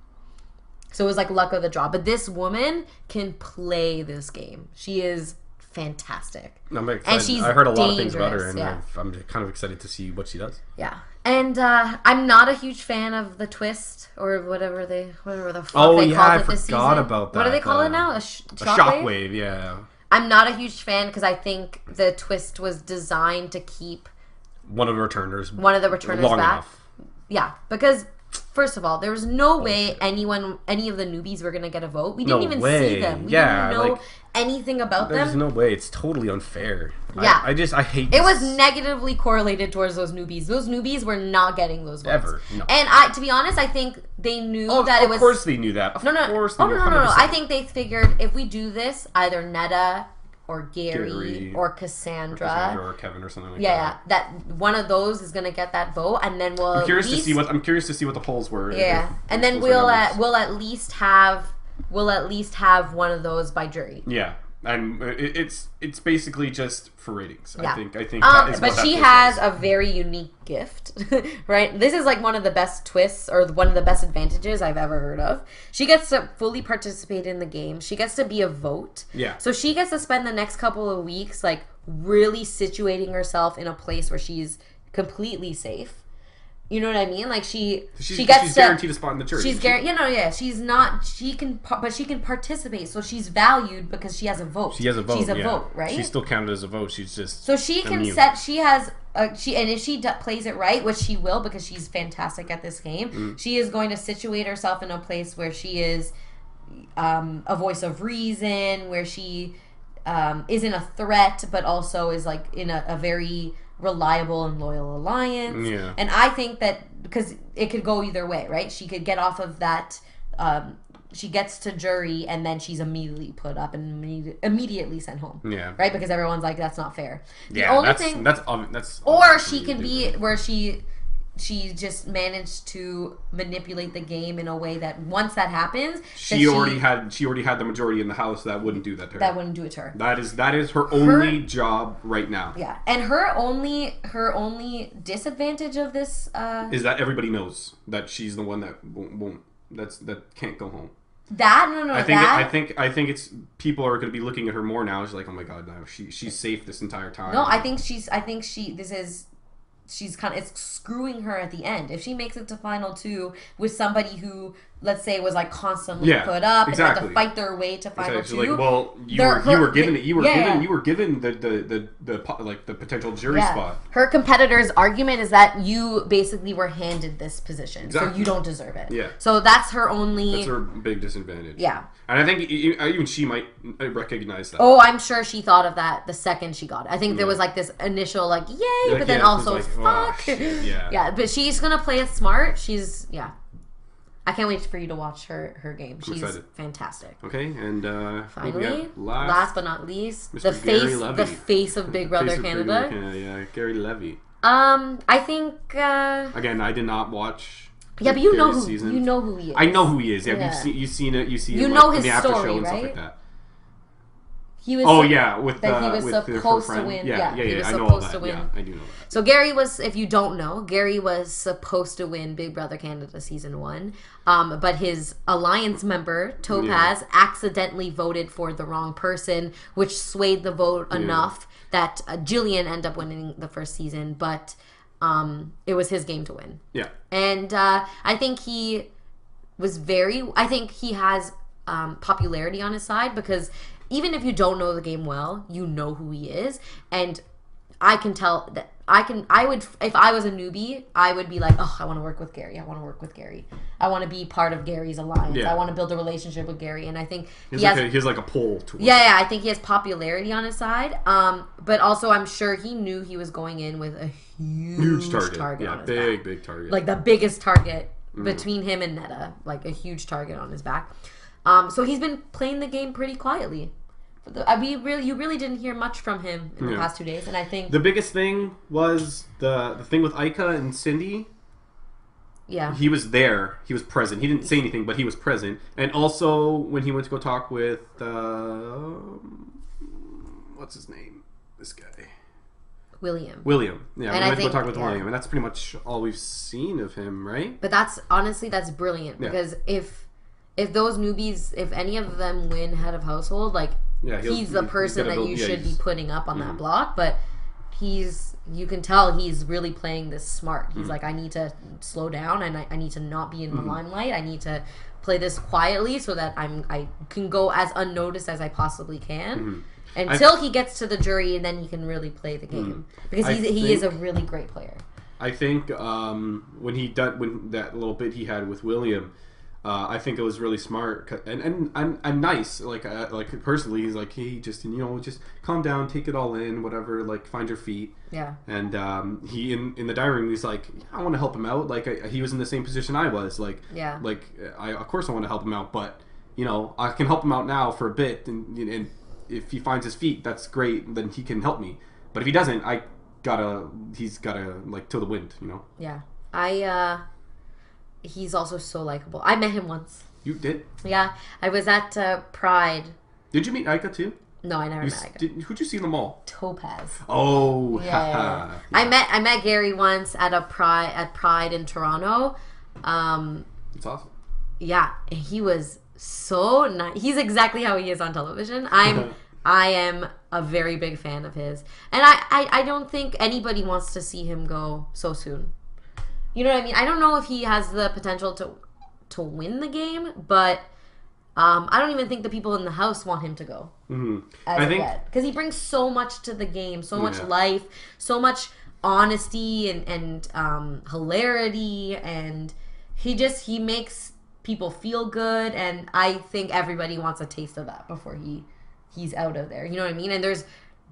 Speaker 1: So it was like luck of the draw. But this woman can play this game. She is fantastic.
Speaker 2: I'm excited.
Speaker 1: And she's
Speaker 2: I heard a lot of things about her, and
Speaker 1: yeah.
Speaker 2: I'm kind of excited to see what she does.
Speaker 1: Yeah. And I'm not a huge fan of the twist or whatever the fuck they called it this season.
Speaker 2: I forgot about that.
Speaker 1: What do they call it now? A
Speaker 2: shockwave, yeah.
Speaker 1: I'm not a huge fan because I think the twist was designed to keep
Speaker 2: one of the returners
Speaker 1: long back.
Speaker 2: Enough.
Speaker 1: Yeah, because first of all, there was no way any of the newbies were gonna get a vote. We didn't even see them. We didn't know anything about them.
Speaker 2: There's no way. It's totally unfair.
Speaker 1: Yeah.
Speaker 2: I hate
Speaker 1: it was negatively correlated towards those newbies. Those newbies were not getting those votes.
Speaker 2: Ever. No.
Speaker 1: And to be honest, I think they knew that it was...
Speaker 2: Of course they knew that.
Speaker 1: No. I think they figured if we do this, either Netta or Gary or Cassandra
Speaker 2: or Kevin or something like that.
Speaker 1: Yeah, that one of those is gonna get that vote, and then we'll.
Speaker 2: I'm curious to see what the polls were.
Speaker 1: Yeah, and then we'll at least have one of those by jury.
Speaker 2: Yeah, and it's basically just for ratings.
Speaker 1: Yeah.
Speaker 2: I think. That is
Speaker 1: but she has a very unique gift, right? This is like one of the best twists or one of the best advantages I've ever heard of. She gets to fully participate in the game. She gets to be a vote.
Speaker 2: Yeah.
Speaker 1: So she gets to spend the next couple of weeks like really situating herself in a place where she's completely safe. You know what I mean? Like she's
Speaker 2: guaranteed a spot in the jury.
Speaker 1: She's guaranteed. She's not. She can participate. So she's valued because she has a vote.
Speaker 2: She has a vote.
Speaker 1: She's a vote, right?
Speaker 2: She's still counted as a vote. She's just
Speaker 1: so she can
Speaker 2: immune.
Speaker 1: set. She has. And if she plays it right, which she will because she's fantastic at this game, she is going to situate herself in a place where she is a voice of reason, where she isn't a threat, but also is like in a very reliable and loyal alliance.
Speaker 2: Yeah.
Speaker 1: And I think that because it could go either way, right? She could get off of that. She gets to jury and then she's immediately put up and immediately sent home.
Speaker 2: Yeah.
Speaker 1: Right? Because everyone's like, that's not fair. The
Speaker 2: yeah,
Speaker 1: only
Speaker 2: that's
Speaker 1: or she can be where she just managed to manipulate the game in a way that once that happens,
Speaker 2: she already had the majority in the house that wouldn't do that to her.
Speaker 1: That wouldn't do it to her.
Speaker 2: That is her only job right now.
Speaker 1: Yeah, and her only disadvantage of this
Speaker 2: is that everybody knows that she's the one that won't that can't go home.
Speaker 1: I
Speaker 2: think it's people are going to be looking at her more now. She's like, oh my god, no, she's safe this entire time.
Speaker 1: No, she's kind of, it's screwing her at the end. If she makes it to final 2 with somebody who, let's say, was like constantly put up and had to fight their way to final 2.
Speaker 2: Like, well, you were given the potential jury spot.
Speaker 1: Her competitor's argument is that you basically were handed this position, so you don't deserve it.
Speaker 2: Yeah.
Speaker 1: So that's her only.
Speaker 2: That's her big disadvantage.
Speaker 1: Yeah.
Speaker 2: And I think even she might recognize that.
Speaker 1: Oh, I'm sure she thought of that the second she got it. I think there was like this initial like yay, but then also
Speaker 2: like,
Speaker 1: fuck.
Speaker 2: Shit, yeah.
Speaker 1: Yeah, but she's gonna play it smart. I can't wait for you to watch her game. She's fantastic.
Speaker 2: Okay, and
Speaker 1: finally, last but not least,
Speaker 2: Mr.
Speaker 1: the face of Big Brother Canada.
Speaker 2: Yeah, Gary Levy.
Speaker 1: I think
Speaker 2: again, I did not watch.
Speaker 1: Yeah, but you know who he is.
Speaker 2: I know who he is. Yeah, you've seen it. You see,
Speaker 1: you know his
Speaker 2: in the after
Speaker 1: story,
Speaker 2: show and
Speaker 1: right?
Speaker 2: stuff like that.
Speaker 1: He was
Speaker 2: with
Speaker 1: that he was
Speaker 2: with
Speaker 1: supposed
Speaker 2: her
Speaker 1: to
Speaker 2: friend.
Speaker 1: win.
Speaker 2: Yeah,
Speaker 1: He was
Speaker 2: I know
Speaker 1: supposed
Speaker 2: that.
Speaker 1: to win.
Speaker 2: Yeah, I do know that.
Speaker 1: So Gary was, if you don't know, Gary was supposed to win Big Brother Canada season 1, but his alliance member Topaz accidentally voted for the wrong person, which swayed the vote enough that Jillian ended up winning the first season. But it was his game to win.
Speaker 2: Yeah,
Speaker 1: and I think he was I think he has popularity on his side, because even if you don't know the game well, you know who he is, and I can tell that I would, if I was a newbie, I would be like, oh, I want to work with Gary. I want to work with Gary. I want to be part of Gary's alliance.
Speaker 2: Yeah.
Speaker 1: I want to build a relationship with Gary, and I think
Speaker 2: he has like a pull to it.
Speaker 1: Yeah, I think he has popularity on his side. But also, I'm sure he knew he was going in with a huge target
Speaker 2: yeah,
Speaker 1: on his back.
Speaker 2: big target,
Speaker 1: like the biggest target between him and Netta, like a huge target on his back. So he's been playing the game pretty quietly. You really didn't hear much from him in the past 2 days, and I think
Speaker 2: the biggest thing was the thing with Ika and Cindy.
Speaker 1: Yeah,
Speaker 2: he was there. He was present. He didn't say anything, but he was present. And also when he went to go talk with what's his name? This guy.
Speaker 1: William.
Speaker 2: Yeah, we went to go talk with William, and that's pretty much all we've seen of him, right?
Speaker 1: But that's brilliant, because if those newbies, if any of them win head of household, like he's the person that you should be putting up on that block. But you can tell he's really playing this smart. He's like, I need to slow down, and I need to not be in the limelight. I need to play this quietly so that I can go as unnoticed as I possibly can. Until he gets to the jury, and then he can really play the game, because he is a really great player. I
Speaker 2: think when that little bit he had with William, I think it was really smart and nice. Like personally, he's like, hey, just calm down, take it all in, whatever. Like, find your feet.
Speaker 1: Yeah.
Speaker 2: And he in the dining room, he's like, I want to help him out. Like he was in the same position I was. Like of course I want to help him out, but I can help him out now for a bit, and if he finds his feet, that's great. Then he can help me. But if he doesn't, he's gotta like till the wind.
Speaker 1: Yeah. He's also so likable. I met him once.
Speaker 2: You did?
Speaker 1: Yeah, I was at Pride.
Speaker 2: Did you meet Ika too?
Speaker 1: No, I never met Ika.
Speaker 2: Who'd you see in the mall?
Speaker 1: Topaz.
Speaker 2: Oh,
Speaker 1: yeah. I met Gary once at Pride in Toronto.
Speaker 2: That's awesome.
Speaker 1: Yeah, and he was so nice. He's exactly how he is on television. I am a very big fan of his, and I don't think anybody wants to see him go so soon. You know what I mean? I don't know if he has the potential to win the game, but I don't even think the people in the house want him to go. I think because he brings so much to the game, so much life, so much honesty and hilarity, and he makes people feel good, and I think everybody wants a taste of that before he's out of there. You know what I mean? And there's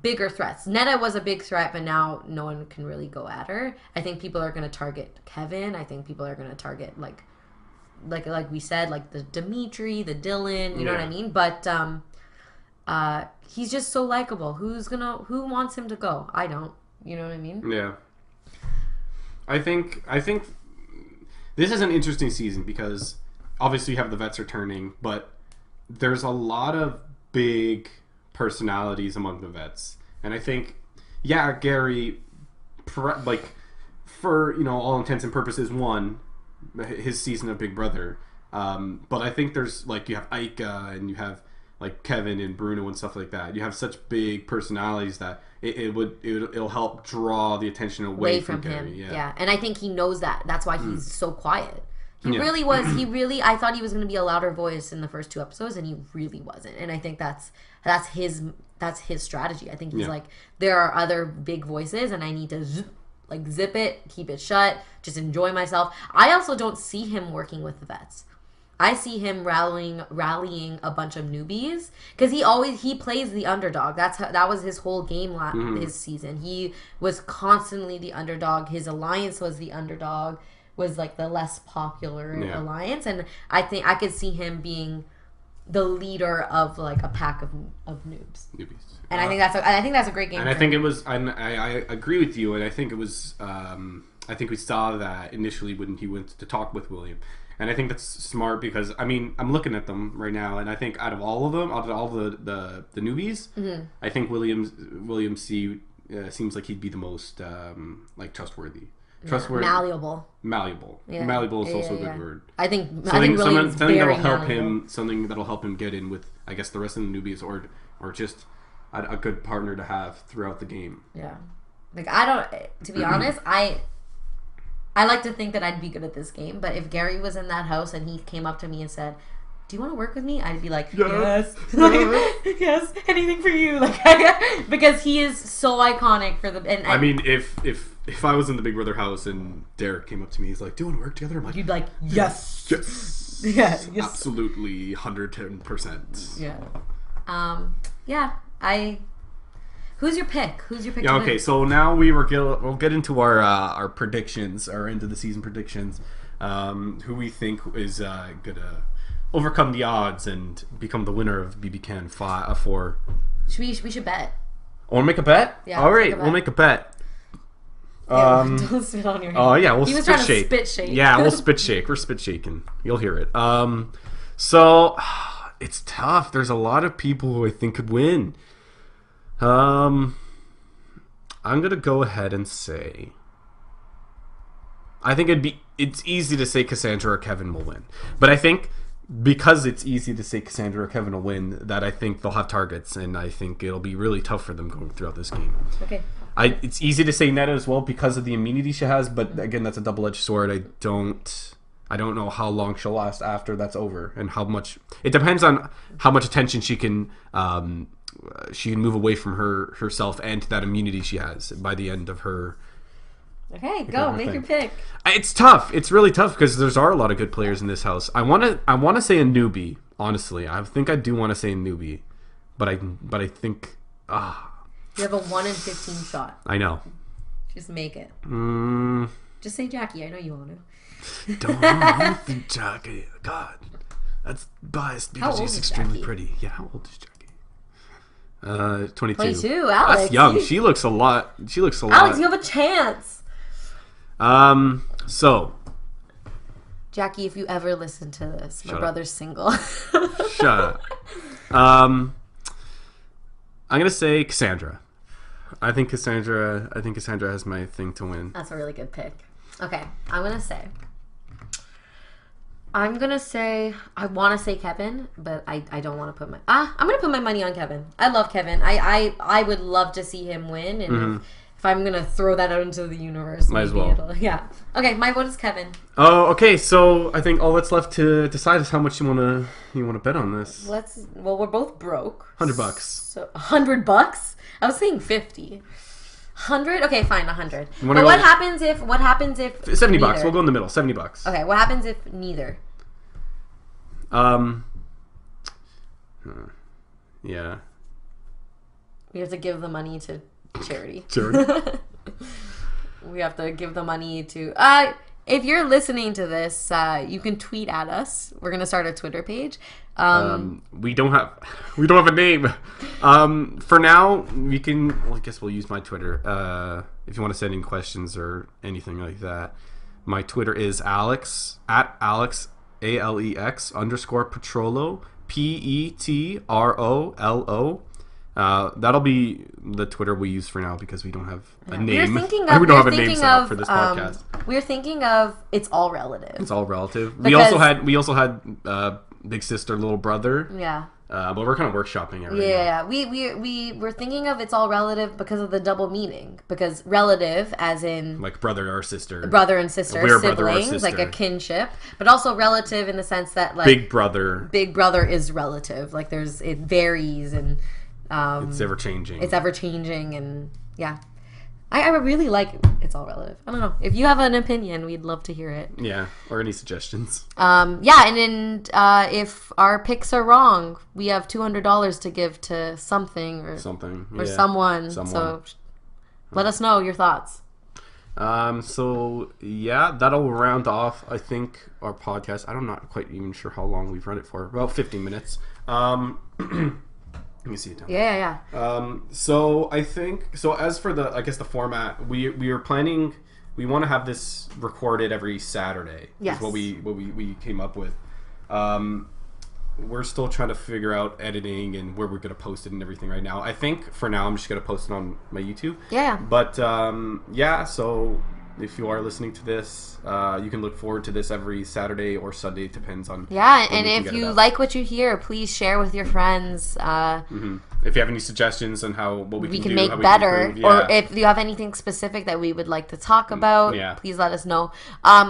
Speaker 1: bigger threats. Netta was a big threat, but now no one can really go at her. I think people are going to target Kevin. I think people are going to target like we said, like the Dimitri, the Dylan. You know what I mean? But he's just so likable. Who wants him to go? I don't. You know what I mean?
Speaker 2: Yeah. I think this is an interesting season because obviously you have the vets returning, but there's a lot of big personalities among the vets, and I think Gary, for all intents and purposes, won his season of Big Brother, but I think there's you have Ika and you have like Kevin and Bruno and stuff like that. You have such big personalities that it'll help draw the attention away from Gary.
Speaker 1: him. Yeah, and I think he knows that. That's why he's so quiet. He really was. I thought he was going to be a louder voice in the first 2 episodes, and he really wasn't. And I think that's his strategy. I think he's like, there are other big voices, and I need to zip it, keep it shut, just enjoy myself. I also don't see him working with the vets. I see him rallying a bunch of newbies, because he plays the underdog. That was his whole game this season. He was constantly the underdog. His alliance was the underdog. Was like the less popular alliance, and I think I could see him being the leader of like a pack of newbies. And I think that's a great game.
Speaker 2: And I think it was. I agree with you, and I think it was. I think we saw that initially when he went to talk with William, And I think that's smart because, I mean, I'm looking at them right now, and I think out of all of them, out of all the newbies, I think William C. Seems like he'd be the most like trustworthy.
Speaker 1: Malleable.
Speaker 2: Yeah. Malleable is also a good word.
Speaker 1: I think William's
Speaker 2: something that'll
Speaker 1: very
Speaker 2: help
Speaker 1: malleable.
Speaker 2: something that'll help him get in with, I guess, the rest of the newbies, or just a good partner to have throughout the game.
Speaker 1: Yeah. Like, I don't, to be honest, I like to think that I'd be good at this game, but if Gary was in that house and he came up to me and said, "Do you want to work with me?" I'd be like, "Yes." Yes, anything for you. Like, because he is so iconic for the, and
Speaker 2: I mean, if I was in the Big Brother house and Derek came up to me, he's like, "Do you want to work together?" I'm like,
Speaker 1: you'd be like, "Yes."
Speaker 2: Yes.
Speaker 1: Yes.
Speaker 2: Absolutely 110%.
Speaker 1: Yeah. Who's your pick?
Speaker 2: Yeah, okay, so now we'll get into our predictions, our end of the season predictions. Who we think is gonna overcome the odds and become the winner of BBCAN5 4.
Speaker 1: We should bet.
Speaker 2: Want to make a bet?
Speaker 1: Yeah.
Speaker 2: All right, we'll make a bet.
Speaker 1: Don't spit on your hand.
Speaker 2: Oh yeah, we'll
Speaker 1: he was
Speaker 2: spit
Speaker 1: trying
Speaker 2: shake.
Speaker 1: To spit shake.
Speaker 2: Yeah, we'll spit shake. We're spit shaking. You'll hear it. So it's tough. There's a lot of people who I think could win. I'm gonna go ahead and say I think it's easy to say Cassandra or Kevin will win. But I think because it's easy to say Cassandra or Kevin will win, that I think they'll have targets, and I think it'll be really tough for them going throughout this game.
Speaker 1: Okay.
Speaker 2: It's easy to say Netta as well because of the immunity she has, but again, that's a double-edged sword. I don't know how long she'll last after that's over, and how much it depends on how much attention she can move away from herself and to that immunity she has by the end of her.
Speaker 1: Okay, go make your pick.
Speaker 2: It's tough. It's really tough because there are a lot of good players in this house. I want to say a newbie. Honestly, I think I do want to say a newbie, but I think
Speaker 1: you have a 1 in 15 shot.
Speaker 2: I know.
Speaker 1: Just make it. Just say Jackie. I know you want to.
Speaker 2: Don't think Jackie. God, that's biased because she's extremely
Speaker 1: Jackie?
Speaker 2: Pretty. Yeah, how old is Jackie? 22.
Speaker 1: 22. Alex,
Speaker 2: that's young. She looks a lot.
Speaker 1: Alex, you have a chance.
Speaker 2: So,
Speaker 1: Jackie, if you ever listen to this, my
Speaker 2: Shut
Speaker 1: brother's single.
Speaker 2: Shut up. I'm gonna say Cassandra. I think Cassandra has my thing to win.
Speaker 1: That's a really good pick. Okay, I'm gonna say I want to say Kevin, but I don't want to put my I'm gonna put my money on Kevin. I love Kevin. I would love to see him win, and if I'm gonna throw that out into the universe,
Speaker 2: might as well.
Speaker 1: Yeah. Okay, my vote is Kevin.
Speaker 2: Oh, okay. So I think all that's left to decide is how much you wanna bet on this.
Speaker 1: Well, we're both broke.
Speaker 2: $100.
Speaker 1: So $100? I was saying 50. 100? Okay, fine, 100. But what happens if
Speaker 2: $70?
Speaker 1: Neither?
Speaker 2: We'll go in the middle. $70.
Speaker 1: Okay, what happens if neither?
Speaker 2: Yeah.
Speaker 1: We have to give the money to charity. We have to give the money to if you're listening to this, you can tweet at us. We're gonna start a Twitter page.
Speaker 2: We don't have a name. For now, we can. Well, I guess we'll use my Twitter. If you want to send in questions or anything like that, my Twitter is Alex @Alex _Petrolo PETROLO. That'll be the Twitter we use for now because we don't have a name. We don't have a name set up for this podcast.
Speaker 1: We're thinking of it's all relative.
Speaker 2: It's all relative. We also had big sister, little brother.
Speaker 1: Yeah.
Speaker 2: But we're kind of workshopping it right now.
Speaker 1: Yeah. We're thinking of it's all relative because of the double meaning. Because relative, as in
Speaker 2: like brother or sister,
Speaker 1: brother and sister,
Speaker 2: we're
Speaker 1: siblings,
Speaker 2: brother or sister.
Speaker 1: like a kinship. But also relative in the sense that like
Speaker 2: big brother
Speaker 1: is relative. Like it varies and
Speaker 2: it's ever changing.
Speaker 1: And yeah. I really like it's all relative. I don't know. If you have an opinion, we'd love to hear it.
Speaker 2: Yeah, or any suggestions.
Speaker 1: Yeah, and then if our picks are wrong, we have $200 to give to something or someone. So let us know your thoughts.
Speaker 2: So yeah, that'll round off, I think, our podcast. I'm not quite even sure how long we've run it for. About 15 minutes. Let me see it down.
Speaker 1: Yeah.
Speaker 2: So I think as for the format, we are planning we want to have this recorded every Saturday.
Speaker 1: Yes.
Speaker 2: Is what we came up with. We're still trying to figure out editing and where we're going to post it and everything right now. I think for now I'm just going to post it on my YouTube.
Speaker 1: Yeah.
Speaker 2: But yeah, so if you are listening to this, you can look forward to this every Saturday or Sunday. It depends on.
Speaker 1: Yeah, and if you like what you hear, please share with your friends.
Speaker 2: If you have any suggestions on what we can do,
Speaker 1: make
Speaker 2: how we
Speaker 1: better,
Speaker 2: can improve,
Speaker 1: or if you have anything specific that we would like to talk about, please let us know.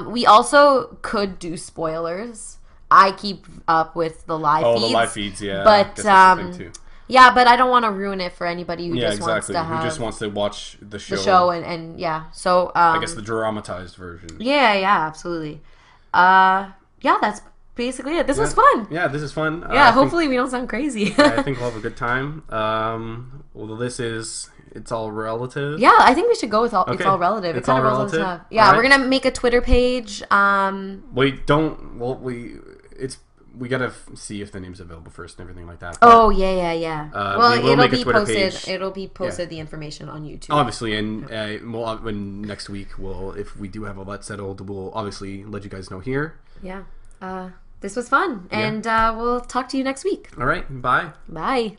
Speaker 1: We also could do spoilers. I keep up with the live feeds.
Speaker 2: Oh, the live feeds, yeah.
Speaker 1: But yeah, but I don't want to ruin it for anybody who just wants to have...
Speaker 2: who just wants to watch the show.
Speaker 1: The show and yeah. So
Speaker 2: I guess the dramatized version.
Speaker 1: Yeah, absolutely. Yeah, that's basically it. This was fun.
Speaker 2: Yeah, this is fun.
Speaker 1: Yeah, hopefully we don't sound crazy.
Speaker 2: I think we'll have a good time. Well, this is... It's all relative.
Speaker 1: Yeah, I think we should go with it's all relative.
Speaker 2: It's all relative.
Speaker 1: Yeah, right. We're gonna make a Twitter page.
Speaker 2: We gotta see if the name's available first and everything like that.
Speaker 1: But, yeah. Well, it'll be posted.
Speaker 2: Page.
Speaker 1: It'll be posted. The information on YouTube.
Speaker 2: Obviously, and when next week if we do have all that settled, we'll obviously let you guys know here.
Speaker 1: Yeah. This was fun, and we'll talk to you next week.
Speaker 2: All right. Bye.
Speaker 1: Bye.